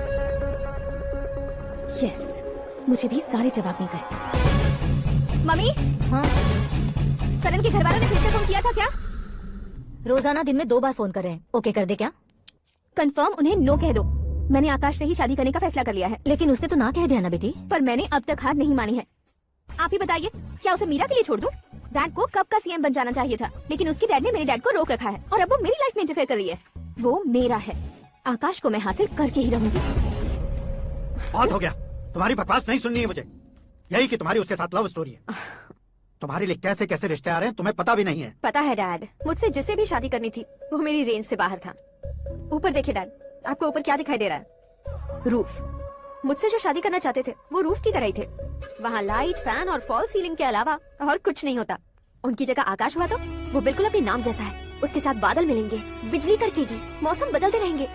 यस, मुझे भी सारे जवाब मिल गए। मम्मी, हाँ? करण के घर वालों ने फिर से फोन किया था क्या? रोजाना दिन में 2 बार फोन कर रहे हैं। ओके कर दे क्या? कंफर्म उन्हें नो कह दो। मैंने आकाश से ही शादी करने का फैसला कर लिया है। लेकिन उसने तो ना कह दिया ना बेटी। पर मैंने अब तक हार नहीं मानी है। आप ही बताइए, क्या उसे मीरा के लिए छोड़ दूं? डैड को कब का सीएम बन जाना चाहिए था, लेकिन उसके डैड ने मेरे डैड को रोक रखा है और अब वो मेरी लाइफ में इंटरफेयर कर रही है। वो मेरा है, आकाश को मैं हासिल करके ही रहूंगी। बहुत हो गया, तुम्हारी बकवास नहीं सुननी है मुझे। यही कि तुम्हारी उसके साथ लव स्टोरी है। तुम्हारे लिए कैसे कैसे रिश्ते आ रहे हैं तुम्हें पता भी नहीं है। पता है डैड, मुझसे जिसे भी शादी करनी थी वो मेरी रेंज से बाहर था। ऊपर देखिए डैड, आपको ऊपर क्या दिखाई दे रहा है? रूफ। मुझसे जो शादी करना चाहते थे वो रूफ की तरह ही थे। वहाँ लाइट, फैन और फॉल सीलिंग के अलावा और कुछ नहीं होता। उनकी जगह आकाश हुआ तो वो बिल्कुल अपने नाम जैसा है। उसके साथ बादल मिलेंगे, बिजली कड़केगी, मौसम बदलते रहेंगे,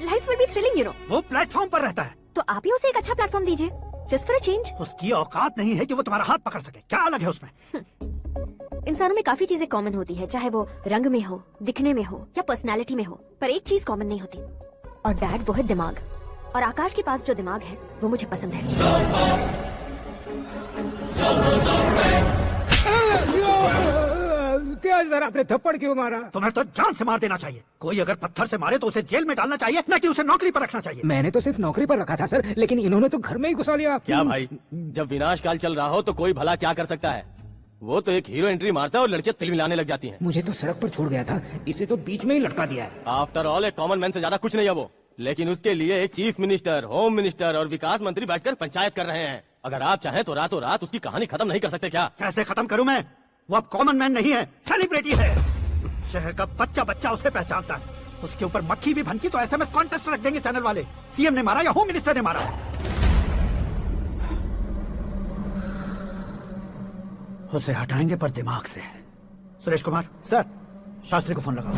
life will be thrilling you know. वो प्लेटफॉर्म पर रहता है तो आप ही उसे एक अच्छा प्लेटफॉर्म दीजिए, जस्ट फॉर अ चेंज। उसकी औकात नहीं है कि वो तुम्हारा हाथ पकड़ सके। क्या अलग है उसमें? इंसानों में काफी चीजें कॉमन होती है, चाहे वो रंग में हो, दिखने में हो या पर्सनालिटी में हो, पर एक चीज कॉमन नहीं होती और डैड वो है दिमाग। और आकाश के पास जो दिमाग है वो मुझे पसंद है। क्या सर, आपने थप्पड़ क्यों मारा? तुम्हें तो जान से मार देना चाहिए। कोई अगर पत्थर से मारे तो उसे जेल में डालना चाहिए, न कि उसे नौकरी पर रखना चाहिए। मैंने तो सिर्फ नौकरी पर रखा था सर, लेकिन इन्होंने तो घर में ही घुसा लिया। क्या भाई, जब विनाश काल चल रहा हो तो कोई भला क्या कर सकता है? वो तो एक हीरो एंट्री मारता है और लड़कियां तिल मिलाने लग जाती हैं। मुझे तो सड़क पर छोड़ गया था, इसे तो बीच में ही लटका दिया है। आफ्टर ऑल एक कॉमन मैन से ज्यादा कुछ नहीं है वो, लेकिन उसके लिए एक चीफ मिनिस्टर, होम मिनिस्टर और विकास मंत्री बैठकर पंचायत कर रहे हैं। अगर आप चाहें तो रातों रात उसकी कहानी खत्म नहीं कर सकते क्या? कैसे खत्म करूं मैं? वो अब कॉमन मैन नहीं है, सेलिब्रिटी है। शहर का बच्चा बच्चा उसे पहचानता है। उसके ऊपर मक्खी भी भनकी तो एसएमएस कॉन्टेस्ट रख देंगे चैनल वाले। सीएम ने मारा या होम मिनिस्टर ने मारा? उसे हटाएंगे पर दिमाग से। सुरेश कुमार सर, शास्त्री को फोन लगाओ।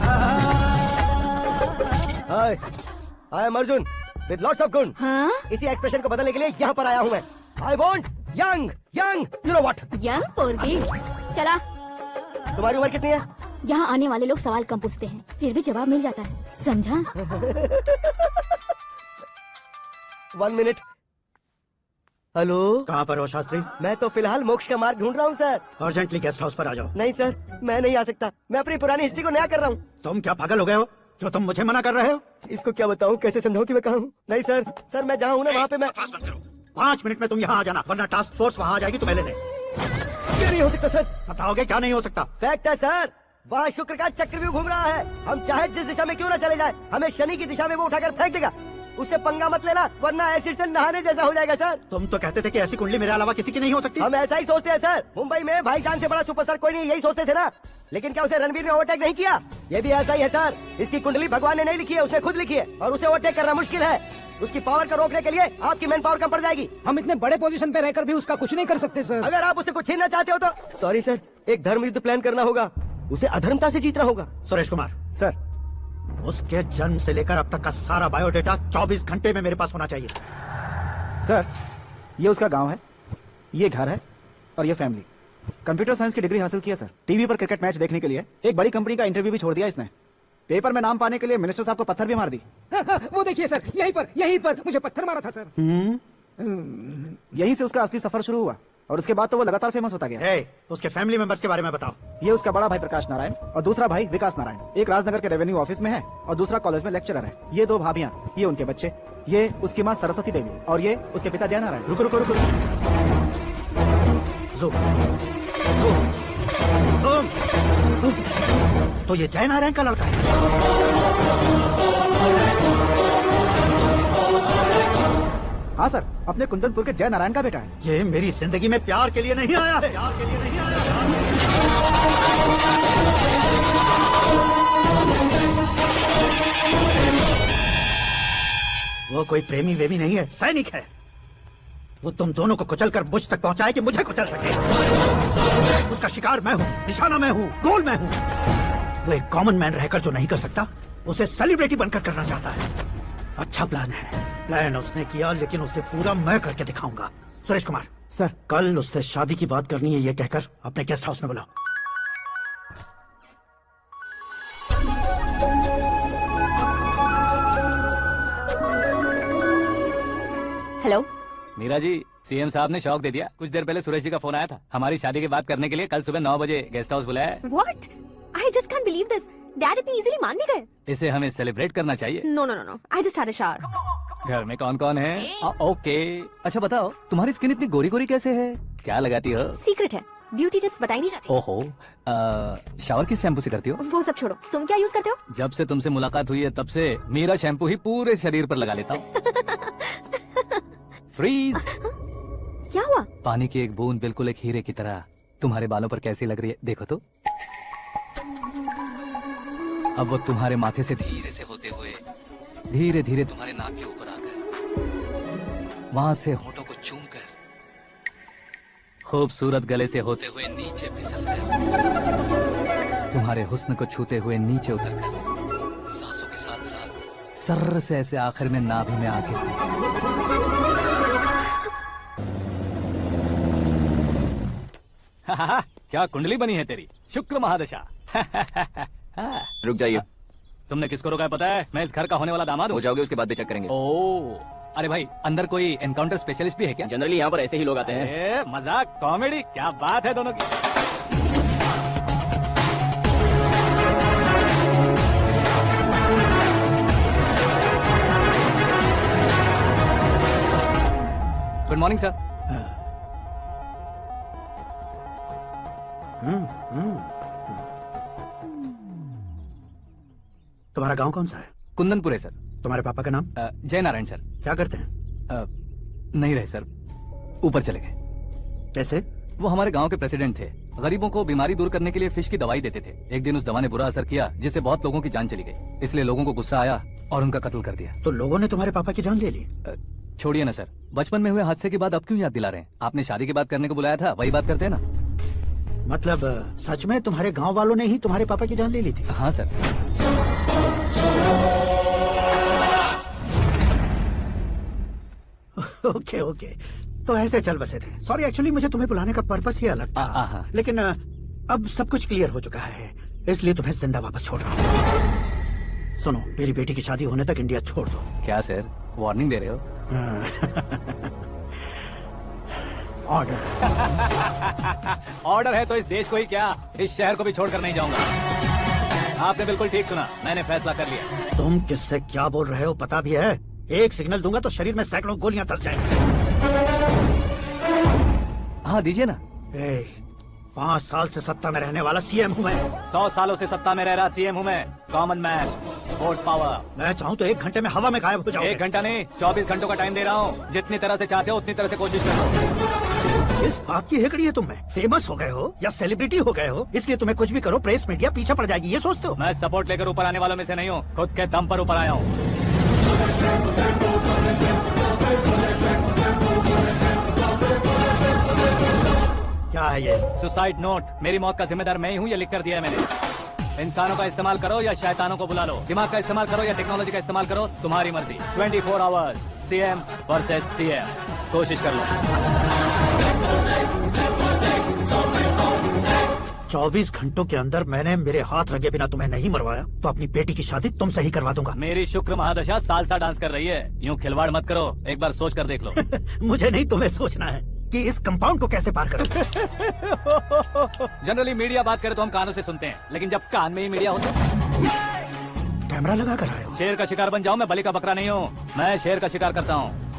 Hi, I am Arjun with lots of गुण। हाँ? इसी एक्सप्रेशन को बदलने के लिए यहाँ पर आया हूँ मैं। I want young young, you know what? Young पोरगी। चला। तुम्हारी उम्र कितनी है? यहाँ आने वाले लोग सवाल कम पूछते हैं, फिर भी जवाब मिल जाता है, समझा? 1 मिनट। हेलो, कहाँ पर हो शास्त्री? मैं तो फिलहाल मोक्ष का मार्ग ढूंढ रहा हूँ सर। अर्जेंटली गेस्ट हाउस पर आ जाओ। नहीं सर, मैं नहीं आ सकता। मैं अपनी पुरानी हिस्ट्री को नया कर रहा हूँ। तुम क्या पागल हो गए हो जो तुम मुझे मना कर रहे हो? इसको क्या बताऊँ, कैसे समझाऊँ कि मैं कहाँ हूँ? नहीं सर, सर मैं जहाँ हूँ ना वहाँ पे मैं। 5 मिनट में तुम यहाँ आ जाना, वरना टास्क फोर्स वहाँ आ जाएगी तुम्हें लेने। क्या नहीं हो सकता सर? बताओगे क्या नहीं हो सकता? फैक्ट है सर, वहाँ शुक्र का चक्रव्यूह घूम रहा है। हम चाहे जिस दिशा में क्यों ना चले जाए, हमें शनि की दिशा में वो उठाकर फेंक देगा। उससे पंगा मत लेना, वरना एसिड से नहाने जैसा हो जाएगा सर। तुम तो कहते थे कि ऐसी कुंडली मेरे अलावा किसी की नहीं हो सकती। हम ऐसा ही सोचते हैं सर। मुंबई में भाईजान से बड़ा सुपरस्टार कोई नहीं, यही सोचते थे ना। लेकिन क्या उसे रणवीर ने ओवरटेक नहीं किया? ये भी ऐसा ही है सर। इसकी कुंडली भगवान ने नहीं लिखी है, उसने खुद लिखी है, और उसे ओवरटेक करना मुश्किल है। उसकी पावर को रोकने के लिए आपकी मैन पावर कम पड़ जाएगी। हम इतने बड़े पोजीशन पे रहकर भी उसका कुछ नहीं कर सकते सर। अगर आप उसे कुछ छीनना चाहते हो तो सॉरी सर, एक धर्म युद्ध प्लान करना होगा। उसे अधर्मता से जीतना होगा। सुरेश कुमार सर, उसके जन्म से लेकर अब तक का सारा बायोडेटा 24 घंटे में मेरे पास होना चाहिए। सर ये उसका गांव है, ये घर है और ये फैमिली। कंप्यूटर साइंस की डिग्री हासिल किया सर। टीवी पर क्रिकेट मैच देखने के लिए एक बड़ी कंपनी का इंटरव्यू भी छोड़ दिया इसने। पेपर में नाम पाने के लिए मिनिस्टर साहब को पत्थर भी मार दी। वो देखिए सर, यहीं पर मुझे पत्थर मारा था सर। यहीं से उसका असली सफर शुरू हुआ और उसके बाद तो वो लगातार फेमस होता गया। उसके फैमिली मेंबर्स के बारे में बताओ। ये उसका बड़ा भाई प्रकाश नारायण और दूसरा भाई विकास नारायण। एक राजनगर के रेवेन्यू ऑफिस में है और दूसरा कॉलेज में लेक्चरर है। ये 2 भाभियां, ये उनके बच्चे, ये उसकी माँ सरस्वती देवी और ये उसके पिता जय नारायण। रुको रुको रुको, तो ये जय नारायण का लड़का है। हाँ सर, अपने कुंदनपुर के जय नारायण का बेटा है। ये मेरी जिंदगी में प्यार के लिए नहीं आया है। प्यार के लिए नहीं आया वो कोई प्रेमी वेमी नहीं है, सैनिक है। वो तुम दोनों को कुचल कर मुझ तक पहुंचाए कि मुझे कुचल सके। उसका शिकार मैं हूँ, निशाना मैं हूँ, गोल मैं हूँ। वो एक कॉमन मैन रहकर जो नहीं कर सकता, उसे सेलिब्रिटी बनकर करना चाहता है। अच्छा प्लान है। प्लान उसने किया, लेकिन उसे पूरा मैं करके दिखाऊंगा। सुरेश कुमार सर, कल उससे शादी की बात करनी है, ये कहकर अपने गेस्ट हाउस में बुलाओ। हेलो मीरा जी, सीएम साहब ने शौक दे दिया। कुछ देर पहले सुरेश जी का फोन आया था, हमारी शादी की बात करने के लिए कल सुबह 9 बजे गेस्ट हाउस बुलाया है। What? I just can't believe this. Dad इतनी इजीली मान भी गए? इसे हमें सेलिब्रेट करना चाहिए। No no no no, I just had a shower. घर में कौन कौन है? ओके, अच्छा बताओ, तुम्हारी स्किन इतनी गोरी गोरी कैसे है? क्या लगाती हो? सीक्रेट है, ब्यूटी टिप्स बताई नहीं जाती। ओहो, शावर किस शैम्पू से करती हो? वो सब छोड़ो, तुम क्या यूज करते हो? जब से तुमसे मुलाकात हुई है तब से मेरा शैम्पू ही पूरे शरीर पर लगा लेता हूँ। फ्रीज। क्या हुआ? पानी की एक बूंद बिल्कुल एक हीरे की तरह तुम्हारे बालों पर कैसी लग रही है, देखो तो। अब वो तुम्हारे माथे से धीरे से होते हुए धीरे धीरे तुम्हारे नाक के ऊपर आकर वहां से होठों को चूम कर खूबसूरत गले से होते हुए नीचे फिसल कर तुम्हारे हुस्न को छूते हुए नीचे उतर कर सांसों के साथ साथ सर्र से ऐसे आखिर में नाभि में आके क्या कुंडली बनी है तेरी, शुक्र महादशा। रुक जाइए। तुमने किसको रोका है पता है? मैं इस घर का होने वाला दामाद हूँ। हो जाओगे उसके बाद भी चेक करेंगे। ओ, अरे भाई, अंदर कोई एनकाउंटर स्पेशलिस्ट भी है क्या? जनरली यहाँ पर ऐसे ही लोग आते हैं। मजाक, कॉमेडी, क्या बात है दोनों की। Good morning sir. तुम्हारा गांव कौन सा है? कुंदनपुर है सर। तुम्हारे पापा का नाम? जय नारायण सर। क्या करते हैं? नहीं रहे सर, ऊपर चले गए। कैसे? वो हमारे गांव के प्रेसिडेंट थे। गरीबों को बीमारी दूर करने के लिए फिश की दवाई देते थे। एक दिन उस दवा ने बुरा असर किया, जिससे बहुत लोगों की जान चली गई। इसलिए लोगों को गुस्सा आया और उनका कत्ल कर दिया। तो लोगों ने तुम्हारे पापा की जान ले ली? छोड़िए ना सर, बचपन में हुए हादसे की बात अब क्यों याद दिला रहे हैं? आपने शादी की बात करने को बुलाया था, वही बात करते हैं ना। मतलब सच में तुम्हारे गांव वालों ने ही तुम्हारे पापा की जान ले ली थी? हाँ सर। ओके ओके, तो ऐसे चल बसे थे। सॉरी, एक्चुअली मुझे तुम्हें बुलाने का पर्पस ही अलग था। लेकिन अब सब कुछ क्लियर हो चुका है, इसलिए तुम्हें जिंदा वापस छोड़ रहा हूँ। सुनो, मेरी बेटी की शादी होने तक इंडिया छोड़ दो। क्या सर, वार्निंग दे रहे हो? ऑर्डर। ऑर्डर है तो इस देश को ही क्या, इस शहर को भी छोड़कर नहीं जाऊंगा। आपने बिल्कुल ठीक सुना, मैंने फैसला कर लिया। तुम किससे क्या बोल रहे हो पता भी है? एक सिग्नल दूंगा तो शरीर में सैकड़ों गोलियां धस जाएंगी। हाँ दीजिए ना। 5 साल से सत्ता में रहने वाला सीएम हूँ मैं। 100 सालों से सत्ता में रह रहा सीएम हूँ मैं। Common man, vote power. मैं चाहूँ तो 1 घंटे में हवा में गायब हो जाऊँ। 1 घंटा नहीं, 24 घंटों का टाइम दे रहा हूँ। जितनी तरह से चाहते हो उतनी तरह से कोशिश करो। इस बात की हेकड़ी है तुम में? फेमस हो गए हो या सेलिब्रिटी हो गए हो, इसलिए तुम्हें कुछ भी करो प्रेस मीडिया पीछे पड़ जाएगी, ये सोचते हो? मैं सपोर्ट लेकर ऊपर आने वालों में से नहीं हूँ, खुद के दम पर ऊपर आया हूँ। क्या है ये? Suicide note. मेरी मौत का जिम्मेदार मैं ही हूँ, ये लिख कर दिया है मैंने। इंसानों का इस्तेमाल करो या शैतानों को बुला लो, दिमाग का इस्तेमाल करो या टेक्नोलॉजी का इस्तेमाल करो, तुम्हारी मर्जी। 24 आवर्स सीएम वर्सेस सीएम, कोशिश कर लो। 24 घंटों के अंदर मैंने मेरे हाथ रंगे बिना तुम्हें नहीं मरवाया तो अपनी बेटी की शादी तुमसे ही करवा दूंगा। मेरी शुक्र महादशा सालसा डांस कर रही है, यूँ खिलवाड़ मत करो, एक बार सोच कर देख लो। मुझे नहीं, तुम्हें सोचना है कि इस कंपाउंड को कैसे पार करूं। जनरली मीडिया बात करे तो हम कानों से सुनते हैं, लेकिन जब कान में ही मीडिया होता है। कैमरा लगा कर आए हो? शेर का शिकार बन जाऊं, मैं बलि का बकरा नहीं हूँ, मैं शेर का शिकार करता हूँ।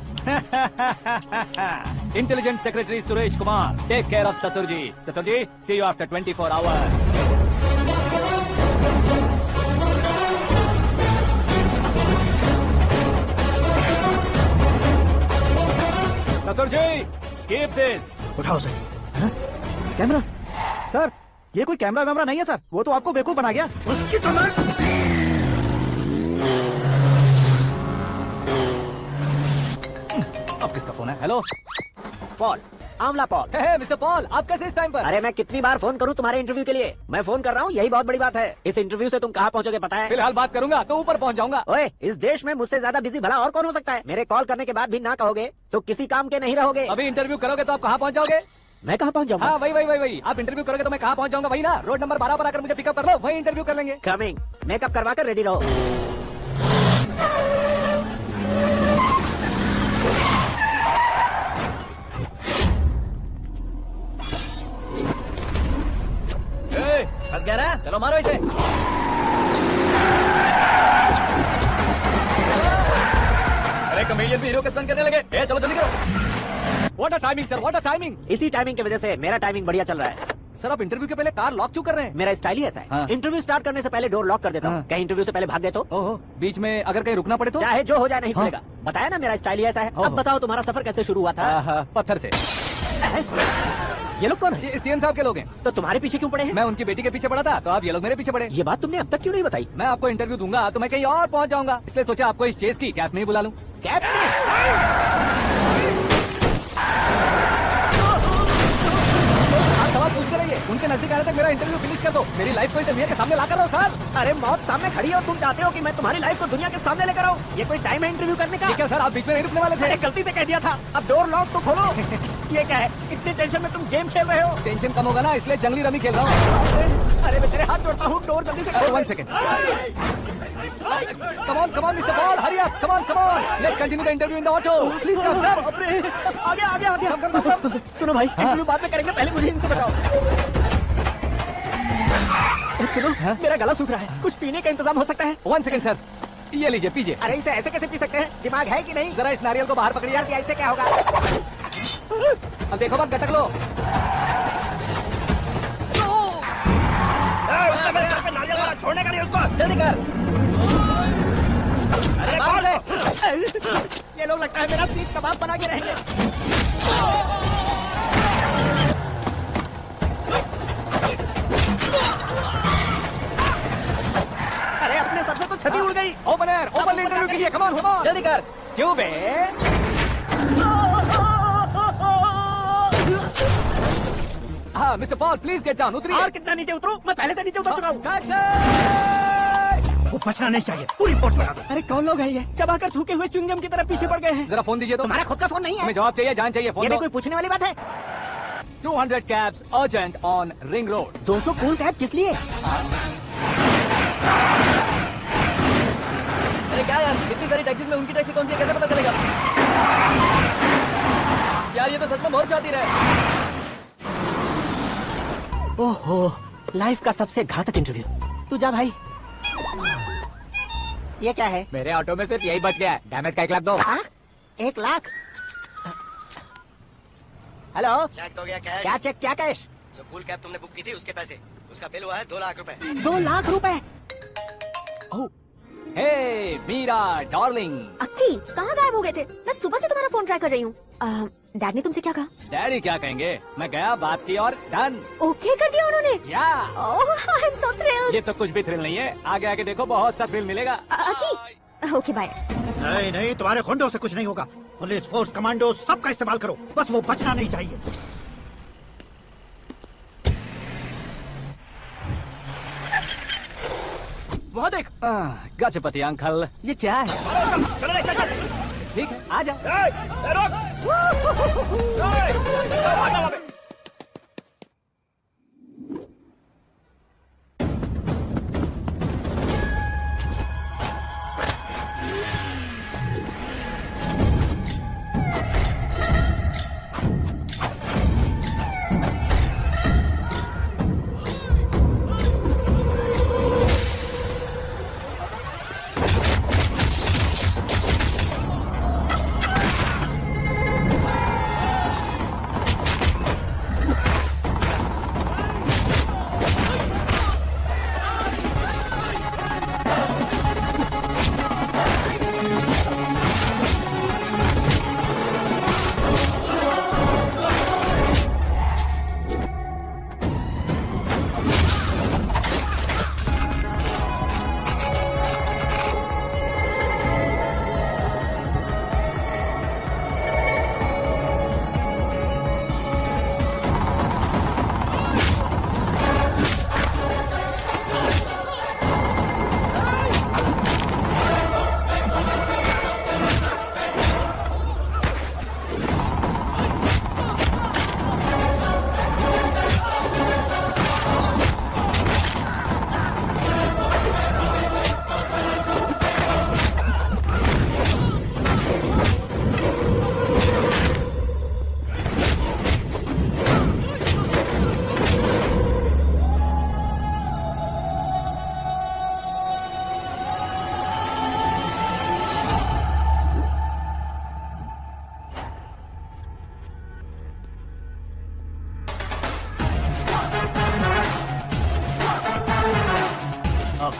Intelligent secretary Suresh Kumar, take care of ससुर जी। ससुर ji, see you after 24 hours. ससुर जी, कीप दिस। उठाओ सर। कैमरा? सर ये कोई कैमरा वैमरा नहीं है सर, वो तो आपको बेवकूफ बना गया। उसकी तो मैं... अब किसका फोन है? Hello Paul, Amla Paul. Mister Paul, आप कैसे इस टाइम पर? अरे मैं कितनी बार फोन करूं तुम्हारे इंटरव्यू के लिए? मैं फोन कर रहा हूं, यही बहुत बड़ी बात है। इस इंटरव्यू से तुम कहां पहुंचोगे पता है? फिलहाल बात करूंगा तो ऊपर पहुंच जाऊंगा। ओए, इस देश में मुझसे ज्यादा बिजी भला और कौन हो सकता है? मेरे कॉल करने के बाद भी ना कहोगे तो किसी काम के नहीं रहोगे। अभी इंटरव्यू करोगे तो आप कहाँ पहुंच जाओगे? मैं कहाँ पहुंच जाऊंगा? हाँ वही। आप इंटरव्यू करोगे तो मैं कहाँ पहुंच जाऊंगा? वही ना, रोड नंबर 12 पर आकर मुझे पिकअप कर लो, वही इंटरव्यू कर लेंगे। कमिंग। मेकअप करवा कर रेडी रहो। फंस गया ना? चलो मारो इसे। अरे कमेडियन भी हीरो के स्टंट करने लगे। चलो जल्दी करो। What a timing sir, what a timing. इसी टाइमिंग की वजह से मेरा टाइमिंग बढ़िया चल रहा है। सर आप इंटरव्यू के पहले कार लॉक क्यों कर रहे हैं? मेरा स्टाइल ही ऐसा है। हाँ। इंटरव्यू स्टार्ट करने से पहले डोर लॉक कर देता हूँ। कहीं इंटरव्यू से पहले भाग गए तो? ओहो, बीच में अगर कहीं रुकना पड़े तो? चाहे जो हो जाए नहीं खुलेगा। बताया ना मेरा स्टाइल ही ऐसा है। अब बताओ तुम्हारा सफर कैसे शुरू हुआ था? पत्थर से। ये लोग कौन है? ये सीएम साहब के लोग हैं। तो तुम्हारे पीछे क्यों पड़े हैं? मैं उनकी बेटी के पीछे पड़ा था, तो आप ये लोग मेरे पीछे पड़े। ये बात तुमने अब तक क्यों नहीं बताई? मैं आपको इंटरव्यू दूंगा तो मैं कहीं और पहुंच जाऊंगा, इसलिए सोचा आपको इस चेस की कैप में ही बुला लूं। कैप में? आप सवाल पूछते रहिए, उनके नजदीक आने तक मेरा इंटरव्यू फिनिश कर दो। मेरी लाइफ को इस दुनिया के सामने ला कर रहो सर। अरे मौत सामने खड़ी है और तुम चाहते हो कि मैं तुम्हारी लाइफ को दुनिया के सामने लेकर आऊं? ये कोई टाइम है इंटरव्यू करने का? ठीक है सर, आप बीच में नहीं रुकने वाले थे। अरे गलती से कह दिया था। अब डोर लॉक तो खोलो। ये क्या है? इतनी टेंशन में तुम गेम खेल रहे हो? टेंशन कम होगा ना, इसलिए जंगली रमी खेल रहा हूँ। अरे मैं तेरे हाथ जोड़ता हूँ, डोर जल्दी से खोलो। 1 second. Come on, Mr. Paul, hurry up. Come on. Let's continue the interview in the auto. Please come. आगे। सुनो भाई, इंटरव्यू बाद में करेंगे, पहले मुझे इनसे बताओ। सुनो, मेरा गला सूख रहा है, कुछ पीने का इंतजाम हो सकता है? 1 सेकंड सर, ये लीजिए पीजिए। अरे इसे ऐसे कैसे पी सकते हैं? दिमाग है कि नहीं? जरा इस नारियल को बाहर पकड़िए। यार ऐसे क्या होगा? अब देखो मत गटक लो। छोड़ने का नहीं उसको, जल्दी कर। अरे मार दे। ये लोग लगता है मेरा सीख कबाब बना के रहेंगे। अरे अपने सर से तो छवि उड़ गई। ओपन इंटरव्यू कीजिए। कम ऑन जल्दी कर। क्यों बे? हाँ mister Paul, please get down. उतरिए। और कितना नीचे उतरूं? मैं पहले से नीचे उतर चुका हूँ। वो बचना नहीं चाहिए, पूरी फोर्स लगा दो। अरे कौन लोग हैं ये? चबाकर थूके हुए च्युइंगम की तरह पीछे पड़ गए हैं। जरा फोन दीजिए। तो तुम्हारा खुद का फोन नहीं है? हमें जवाब चाहिए, जान चाहिए। फोन ये दो। भी कोई पूछने वाली बात है? 200 cabs urgent on Ring Road. 200 cool cab किस लिए? अरे क्या यार, इतनी सारी टैक्सीज में उनकी टैक्सी कौन सी है, कैसे पता चलेगा? यार ये तो तो सच में बहुत शातिर है। ओहो, लाइफ का सबसे घातक इंटरव्यू। तू जा भाई। ये क्या है? मेरे ऑटो में सिर्फ यही बच गया है। डैमेज का 1 लाख दो। 1 लाख? हेलो, चेक तो गया कैश। क्या चेक, क्या कैश? जो कूल कैब तुमने बुक की थी उसके पैसे, उसका बिल हुआ है 2 लाख रुपए। 2 लाख रुपए? हे मीरा डार्लिंग। अक्की, कहाँ गायब हो गए थे? मैं सुबह से तुम्हारा फोन ट्राई कर रही हूँ। डैड ने तुमसे क्या कहा? डैडी क्या कहेंगे, मैं गया, बात की और डन। ओके कर दिया उन्होंने? या आई एम सो थ्रिल्ड। ये तो कुछ भी थ्रिल नहीं है, आगे आगे देखो बहुत सा थ्रिल मिलेगा। अक्की, ओके बाय। नहीं नहीं, तुम्हारे गुंडों से कुछ नहीं होगा। पुलिस फोर्स, कमांडो, सबका इस्तेमाल करो, बस वो बचना नहीं चाहिए। वहाँ देख, गजपति अंकल, ये क्या है? चलो चल चल। ठीक है, आ जा।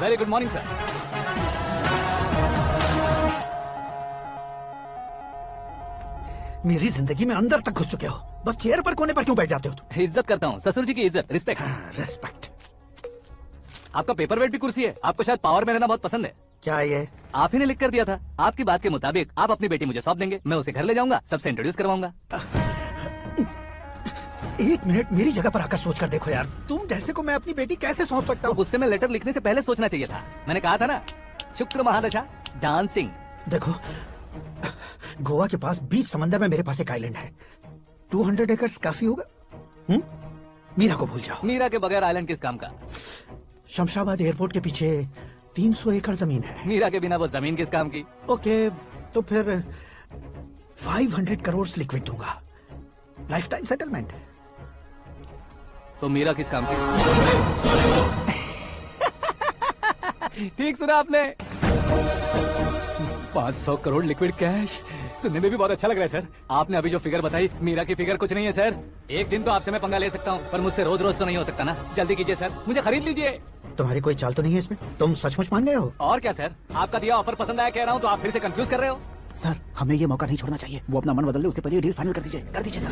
Very good morning sir. मेरी जिंदगी में अंदर तक घुस चुके हो, बस चेयर पर कोने पर क्यों बैठ जाते हो तुम? इज्जत करता हूँ, ससुर जी की इज्जत, रिस्पेक्ट। रिस्पेक्ट। आपका पेपर वेट भी कुर्सी है, आपको शायद पावर में रहना बहुत पसंद है। क्या ये? आप ही ने लिख कर दिया था, आपकी बात के मुताबिक आप अपनी बेटी मुझे सौंप देंगे, मैं उसे घर ले जाऊंगा, सबसे इंट्रोड्यूस करवाऊंगा। 1 मिनट मेरी जगह पर आकर सोच कर देखो यार, तुम जैसे को मैं अपनी बेटी कैसे सौंप सकता हूँ? गुस्से में लेटर लिखने से पहले सोचना चाहिए था। मैंने कहा था ना, शुक्र महादशा डांसिंग। देखो, गोवा के पास बीच समंदर में मेरे पास एक आइलैंड है, 200 एकर्स काफी होगा। मीरा को भूल जाओ। मीरा के बगैर आइलैंड किस काम का? शमशाबाद एयरपोर्ट के पीछे 300 एकड़ जमीन है। मीरा के बिना वो जमीन किस काम की? ओके, तो फिर 500 करोड़ लिक्विड दूंगा, लाइफ टाइम सेटलमेंट। तो मीरा किस काम की? ठीक सुना आपने, 500 करोड़ लिक्विड कैश। सुनने में भी बहुत अच्छा लग रहा है सर। आपने अभी जो फिगर बताई, मीरा की फिगर कुछ नहीं है सर। एक दिन तो आपसे मैं पंगा ले सकता हूँ, पर मुझसे रोज रोज तो नहीं हो सकता ना। जल्दी कीजिए सर, मुझे खरीद लीजिए। तुम्हारी कोई चाल तो नहीं है इसमें? तुम सचमुच मान गए हो? और क्या सर, आपका दिया ऑफर पसंद आया कह रहा हूँ, तो आप फिर से कंफ्यूज कर रहे हो। सर, हमें ये मौका नहीं छोड़ना चाहिए। वो अपना मन बदल ले, उससे पहले डील फाइनल कर दीजिए सर।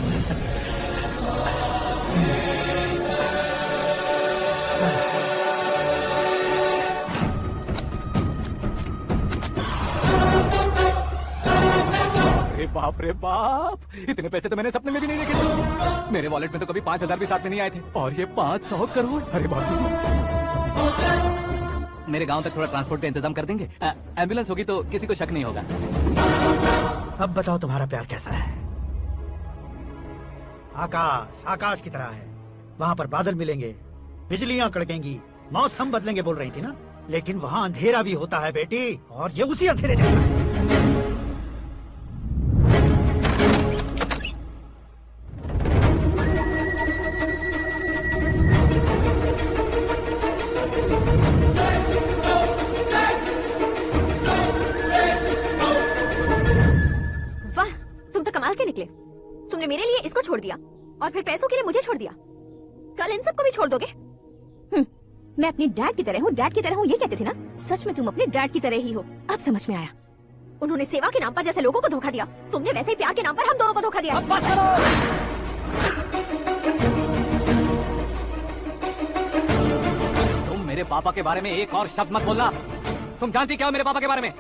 बाप रे बाप, इतने पैसे तो मैंने सपने में भी नहीं देखे थे। मेरे वॉलेट में तो कभी 5000 भी साथ में नहीं आए थे, और ये 500 करोड़। अरे बाप रे। मेरे गांव तक थोड़ा ट्रांसपोर्ट का इंतजाम कर देंगे? एम्बुलेंस होगी तो किसी को शक नहीं होगा। अब बताओ तुम्हारा प्यार कैसा है? आकाश आकाश की तरह है, वहाँ पर बादल मिलेंगे, बिजलियाँ कड़केंगी, मौसम बदलेंगे बोल रही थी ना, लेकिन वहाँ अंधेरा भी होता है बेटी, और ये उसी अंधेरे जैसा है। तुमने मेरे लिए इसको छोड़ दिया और फिर पैसों के लिए मुझे छोड़ दिया। कल इन सबको भी छोड़ दोगे? मैं अपनी डैड की तरह हूँ, डैड की तरह हूँ, ये कहते थे ना? सच में तुम अपने डैड की तरह ही हो। अब समझ में आया। उन्होंने सेवा के नाम पर जैसे लोगों को धोखा दिया, तुमने वैसे ही प्यार के नाम पर हम दोनों को धोखा दिया। अब बस करो। तुम मेरे पापा के बारे में एक और शब्द मत बोलना। तुम जानती क्या हो मेरे पापा के बारे में?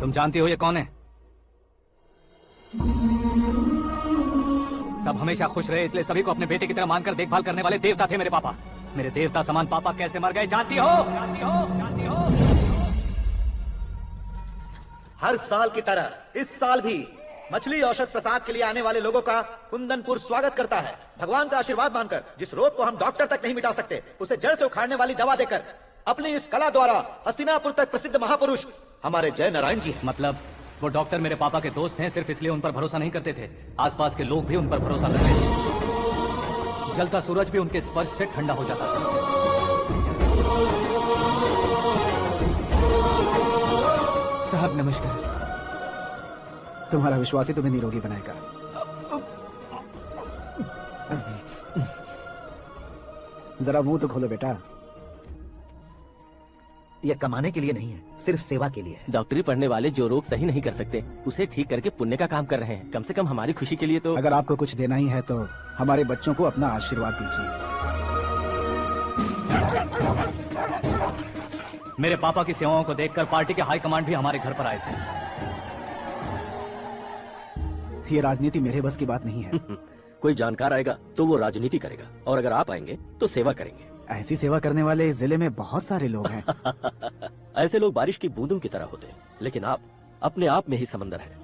तुम जानती हो ये कौन है? सब हमेशा खुश रहे इसलिए सभी को अपने बेटे की तरह मानकर देखभाल करने वाले देवता थे मेरे पापा। मेरे देवता समान पापा कैसे मर गए जानती हो? जानती हो? जानती हो? हर साल की तरह इस साल भी मछली औषध प्रसाद के लिए आने वाले लोगों का कुंदनपुर स्वागत करता है। भगवान का आशीर्वाद मानकर जिस रोग को हम डॉक्टर तक नहीं मिटा सकते, उसे जड़ से उखाड़ने वाली दवा देकर अपनी इस कला द्वारा हस्तिनापुर तक प्रसिद्ध महापुरुष हमारे जय नारायण जी। मतलब वो डॉक्टर मेरे पापा के दोस्त हैं, सिर्फ इसलिए उन पर भरोसा नहीं करते थे। आसपास के लोग भी उन पर भरोसा करते थे। जलता सूरज भी उनके स्पर्श से ठंडा हो जाता था। साहब नमस्कार। तुम्हारा विश्वास ही तुम्हें निरोगी बनाएगा। जरा मुंह तो खोलो बेटा। यह कमाने के लिए नहीं है, सिर्फ सेवा के लिए है। डॉक्टरी पढ़ने वाले जो रोग सही नहीं कर सकते उसे ठीक करके पुण्य का काम कर रहे हैं। कम से कम हमारी खुशी के लिए तो। अगर आपको कुछ देना ही है तो हमारे बच्चों को अपना आशीर्वाद दीजिए। मेरे पापा की सेवाओं को देखकर पार्टी के हाई कमांड भी हमारे घर पर आए थे। ये राजनीति मेरे बस की बात नहीं है। कोई जानकार आएगा तो वो राजनीति करेगा, और अगर आप आएंगे तो सेवा करेंगे। ऐसी सेवा करने वाले इस जिले में बहुत सारे लोग हैं। ऐसे लोग बारिश की बूंदों की तरह होते हैं, लेकिन आप अपने आप में ही समंदर हैं।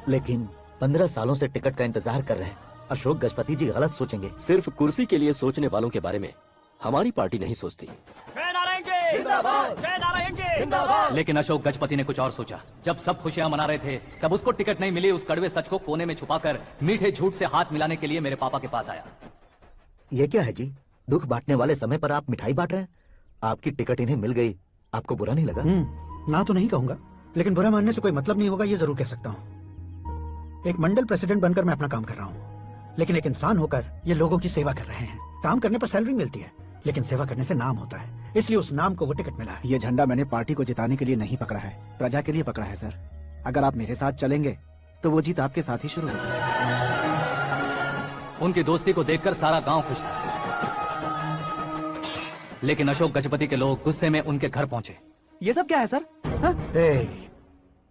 लेकिन 15 सालों से टिकट का इंतजार कर रहे हैं। अशोक गजपति जी गलत सोचेंगे। सिर्फ कुर्सी के लिए सोचने वालों के बारे में हमारी पार्टी नहीं सोचती। जय नारायण जी जिंदाबाद, जय नारायण जी जिंदाबाद। लेकिन अशोक गजपति ने कुछ और सोचा। जब सब खुशियां मना रहे थे तब उसको टिकट नहीं मिली। उस कड़वे सच को कोने में छुपाकर मीठे झूठ से हाथ मिलाने के लिए मेरे पापा के पास आया। ये क्या है जी? दुख बांटने वाले समय पर आप मिठाई बांट रहे हैं। आपकी टिकट इन्हें मिल गई, आपको बुरा नहीं लगा? ना तो नहीं कहूंगा, लेकिन बुरा मानने से कोई मतलब नहीं होगा, ये जरूर कह सकता हूँ। एक मंडल प्रेसिडेंट बनकर मैं अपना काम कर रहा हूँ, लेकिन एक इंसान होकर ये लोगों की सेवा कर रहे हैं। काम करने पर सैलरी मिलती है, लेकिन सेवा करने से नाम होता है, इसलिए उस नाम को वो टिकट मिला है। ये झंडा मैंने पार्टी को जिताने के लिए नहीं पकड़ा है, प्रजा के लिए पकड़ा है सर। अगर आप मेरे साथ चलेंगे तो वो जीत आपके साथ ही शुरू होगी। उनकी दोस्ती को देखकर सारा गांव खुश था, लेकिन अशोक गजपति के लोग गुस्से में उनके घर पहुंचे। ये सब क्या है सर?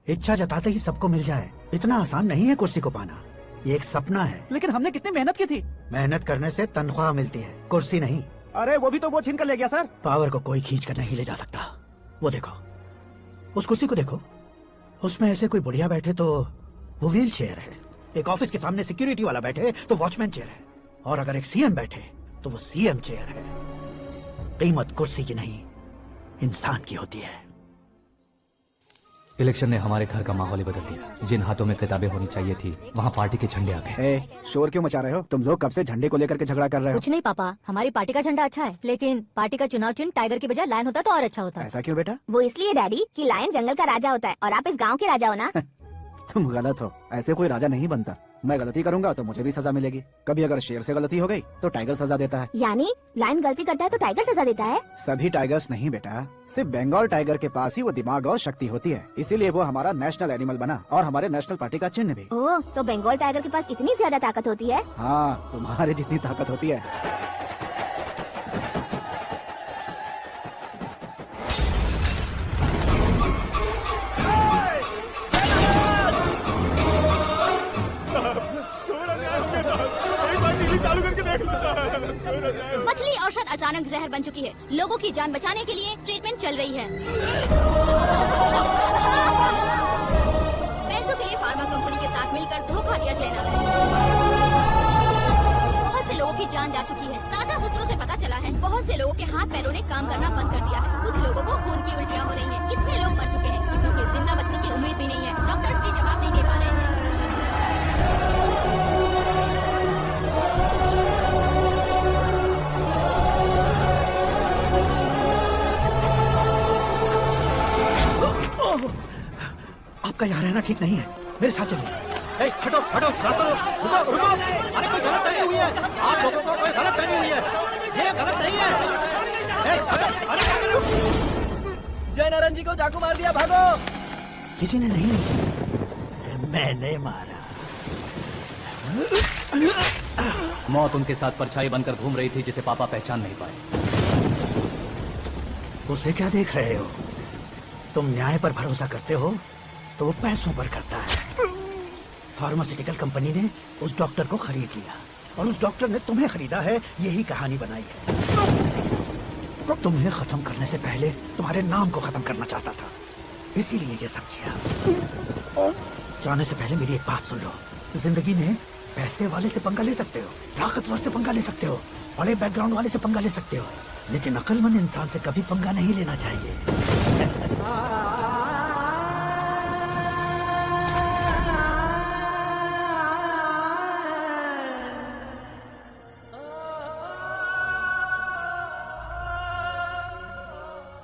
इच्छा जताते ही सबको मिल जाए, इतना आसान नहीं है कुर्सी को पाना। ये एक सपना है। लेकिन हमने कितनी मेहनत की थी। मेहनत करने से तनख्वाह मिलती है, कुर्सी नहीं। अरे वो भी तो वो छीन कर ले गया सर। पावर को कोई खींच कर नहीं ले जा सकता। वो देखो, उस कुर्सी को देखो, उसमें ऐसे कोई बुढ़िया बैठे तो वो व्हील चेयर है। एक ऑफिस के सामने सिक्योरिटी वाला बैठे तो वॉचमैन चेयर है, और अगर एक सीएम बैठे तो वो सीएम चेयर है। कीमत कुर्सी की नहीं, इंसान की होती है। इलेक्शन ने हमारे घर का माहौल ही बदल दिया। जिन हाथों में किताबें होनी चाहिए थी वहाँ पार्टी के झंडे आ गए। शोर क्यों मचा रहे हो? तुम लोग कब से झंडे को लेकर के झगड़ा कर रहे हो? कुछ नहीं पापा, हमारी पार्टी का झंडा अच्छा है, लेकिन पार्टी का चुनाव चिन्ह टाइगर की बजाय लायन होता तो और अच्छा होता। ऐसा क्यों बेटा? वो इसलिए डैडी कि लायन जंगल का राजा होता है और आप इस गांव के राजा हो ना। तुम गलत हो, ऐसे कोई राजा नहीं बनता। मैं गलती करूंगा तो मुझे भी सजा मिलेगी। कभी अगर शेर से गलती हो गई तो टाइगर सजा देता है। यानी लायन गलती करता है तो टाइगर सजा देता है? सभी टाइगर्स नहीं बेटा, सिर्फ बंगाल टाइगर के पास ही वो दिमाग और शक्ति होती है, इसीलिए वो हमारा नेशनल एनिमल बना और हमारे नेशनल पार्टी का चिन्ह भी। ओह, तो बंगाल टाइगर के पास इतनी ज्यादा ताकत होती है? हाँ, तुम्हारे जितनी ताकत होती है। मछली औषध अचानक जहर बन चुकी है। लोगों की जान बचाने के लिए ट्रीटमेंट चल रही है। पैसों के लिए फार्मा कंपनी के साथ मिलकर धोखा दिया जय नारायण। बहुत से लोगों की जान जा चुकी है। ताजा सूत्रों से पता चला है बहुत से लोगों के हाथ पैरों ने काम करना बंद कर दिया है। कुछ लोगों को खून की उल्टियाँ हो रही हैं। कितने लोग मर चुके हैं, कितनों के जिंदा बचने की उम्मीद भी नहीं है। डॉक्टर्स के जवाब नहीं दे पा रहे हैं। आपका यहाँ रहना ठीक नहीं है, मेरे साथ चलिए। ए, हटो हटो, रास्ता दो, रुको रुको। अरे कोई गलत फहमी हुई है, आप लोगों को कोई गलत फहमी हुई है, ये गलत नहीं है। ए, हटो, अरे जय नारायण जी को चाकू मार दिया, भागो। किसी ने नहीं, मैंने मारा। मौत उनके साथ परछाई बनकर घूम रही थी जिसे पापा पहचान नहीं पाए। उसे क्या देख रहे हो? तुम न्याय पर भरोसा करते हो तो वो पैसों पर करता है। फार्मास्यूटिकल कंपनी ने उस डॉक्टर को खरीद लिया और उस डॉक्टर ने तुम्हें खरीदा है, यही कहानी बनाई है। तुम्हें खत्म करने से पहले तुम्हारे नाम को खत्म करना चाहता था, इसीलिए ये सब किया। जाने से पहले मेरी एक बात सुन लो, जिंदगी में पैसे वाले से पंगा ले सकते हो, ताकतवर से पंगा ले सकते हो, बड़े बैकग्राउंड वाले से पंगा ले सकते हो, लेकिन अक्लमंद इंसान से कभी पंगा नहीं लेना चाहिए।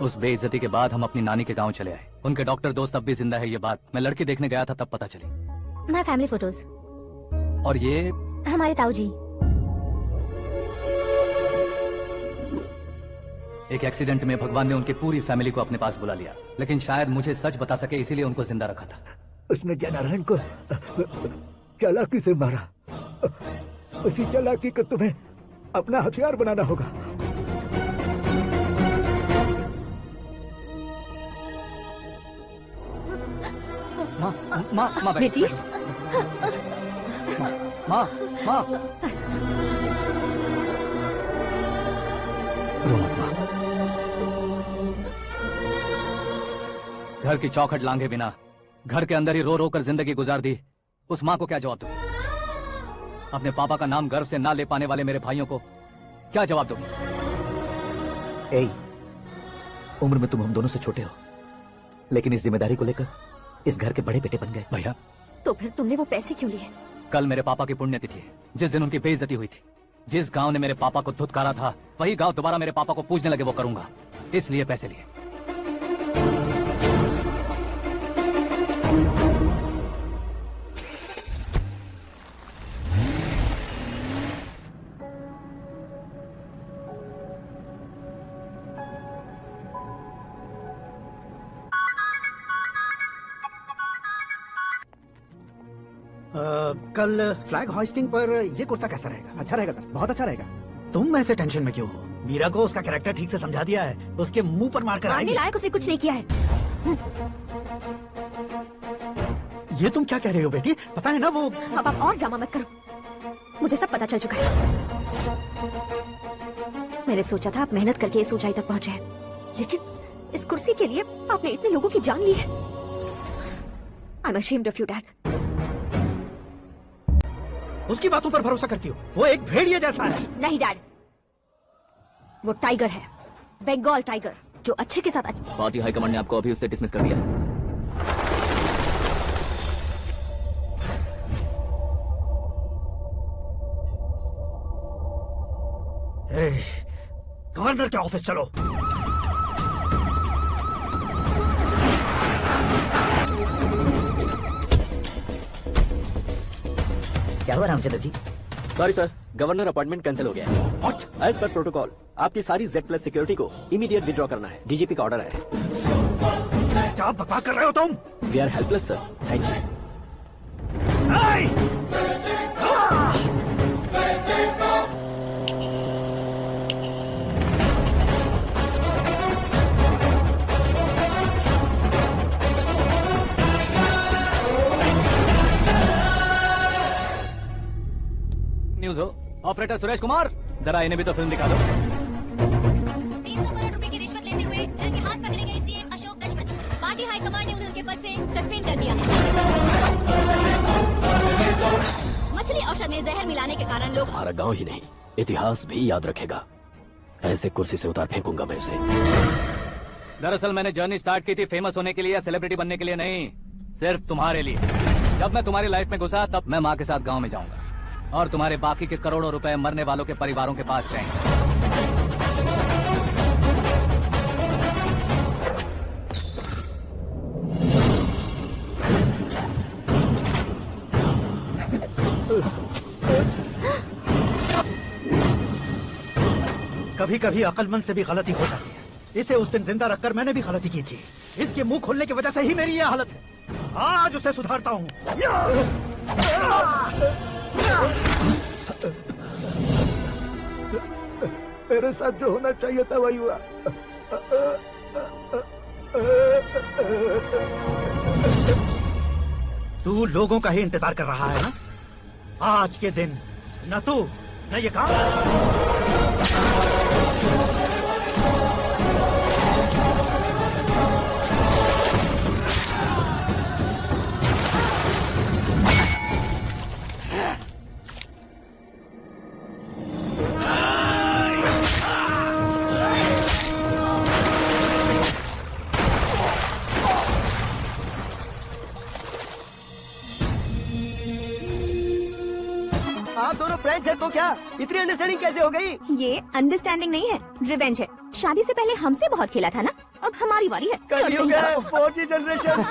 उस बेइज्जती के बाद हम अपनी नानी के गांव चले आए। उनके डॉक्टर दोस्त अब भी जिंदा है, ये बात मैं लड़की देखने गया था तब पता चली। My family photos. और ये हमारे ताऊ जी। एक एक्सीडेंट में भगवान ने उनकी पूरी फैमिली को अपने पास बुला लिया, लेकिन शायद मुझे सच बता सके इसीलिए उनको जिंदा रखा था। उसने जयनारायण को चालाकी से मारा, उसी चालाकी को तुम्हें अपना हथियार बनाना होगा। माँ बेटी। माँ रो मत माँ। घर की चौखट लांघे बिना घर के अंदर ही रो रो कर जिंदगी गुजार दी उस माँ को क्या जवाब दूं? अपने पापा का नाम गर्व से ना ले पाने वाले मेरे भाइयों को क्या जवाब दूं? उम्र में तुम हम दोनों से छोटे हो, लेकिन इस जिम्मेदारी को लेकर इस घर के बड़े बेटे बन गए। भैया, तो फिर तुमने वो पैसे क्यों लिए? कल मेरे पापा की पुण्यतिथि है, जिस दिन उनकी बेइज्जती हुई थी। जिस गांव ने मेरे पापा को धुतकारा था वही गांव दोबारा मेरे पापा को पूजने लगे वो करूंगा, इसलिए पैसे लिए। कल फ्लैग होइस्टिंग पर ये कुर्ता कैसा रहेगा? अच्छा रहेगा सर, बहुत अच्छा रहेगा। तुम ऐसे टेंशन में क्यों हो? मीरा को उसका कैरेक्टर ठीक से समझा दिया है, उसके मुंह पर मारकर मारने आएगी। लायक उसने कुछ नहीं किया है। ये तुम क्या कह रहे हो बेटी? पता है ना वो। अब आप और ड्रामा मत करो, मुझे सब पता चल चुका है। मैंने सोचा था आप मेहनत करके इस ऊंचाई तक पहुंचे हैं, लेकिन इस कुर्सी के लिए आपने इतने लोगों की जान ली है। I am ashamed of you dad. उसकी बातों पर भरोसा करती हो? वो एक भेड़िया जैसा है। नहीं डैड, वो टाइगर है, बंगाल टाइगर, जो अच्छे के साथ पार्टी हाईकमांड ने आपको अभी उससे डिसमिस कर दिया है। गवर्नर के ऑफिस चलो। क्या हुआ Ramchandra ji? Sorry sir, governor appointment cancel हो गया है। एज पर प्रोटोकॉल आपकी सारी Z+ सिक्योरिटी को इमीडिएट विड्रॉ करना है। डीजीपी का ऑर्डर है। क्या बकवास कर रहे हो तुम? We are helpless sir, thank you. News हो ऑपरेटर सुरेश कुमार, जरा इन्हें भी तो फिल्म दिखा दो। 300 करोड़ रुपए की रिश्वत लेते हुए इनके हाथ पकड़े गए CM Ashok Gajapati. Party high command ने उन्हें उनके पद से सस्पेंड कर दिया है। मछली औषध में जहर मिलाने के कारण लोग हमारा गांव ही नहीं, इतिहास भी याद रखेगा। ऐसे कुर्सी से उतार फेंकूंगा मैं उसे। दरअसल मैंने जर्नी स्टार्ट की थी फेमस होने के लिए या सेलिब्रिटी बनने के लिए नहीं, सिर्फ तुम्हारे लिए। जब मैं तुम्हारी लाइफ में घुसा तब मैं माँ के साथ गांव में जाऊंगा और तुम्हारे बाकी के करोड़ों रुपए मरने वालों के परिवारों के पास जाएंगे। कभी कभी अक्लमंद से भी गलती हो जाती है। इसे उस दिन जिंदा रखकर मैंने भी गलती की थी। इसके मुंह खोलने की वजह से ही मेरी यह हालत है। आज उसे सुधारता हूँ। मेरे साथ जो होना चाहिए था वही हुआ। तू लोगों का ही इंतजार कर रहा है ना? आज के दिन न तू न ये काम। आप दोनों फ्रेंड्स हैं तो क्या इतनी अंडरस्टैंडिंग कैसे हो गई? ये अंडरस्टैंडिंग नहीं है, रिवेंज है। शादी से पहले हमसे बहुत खेला था ना, अब हमारी बारी है। कल 4G जनरेशन।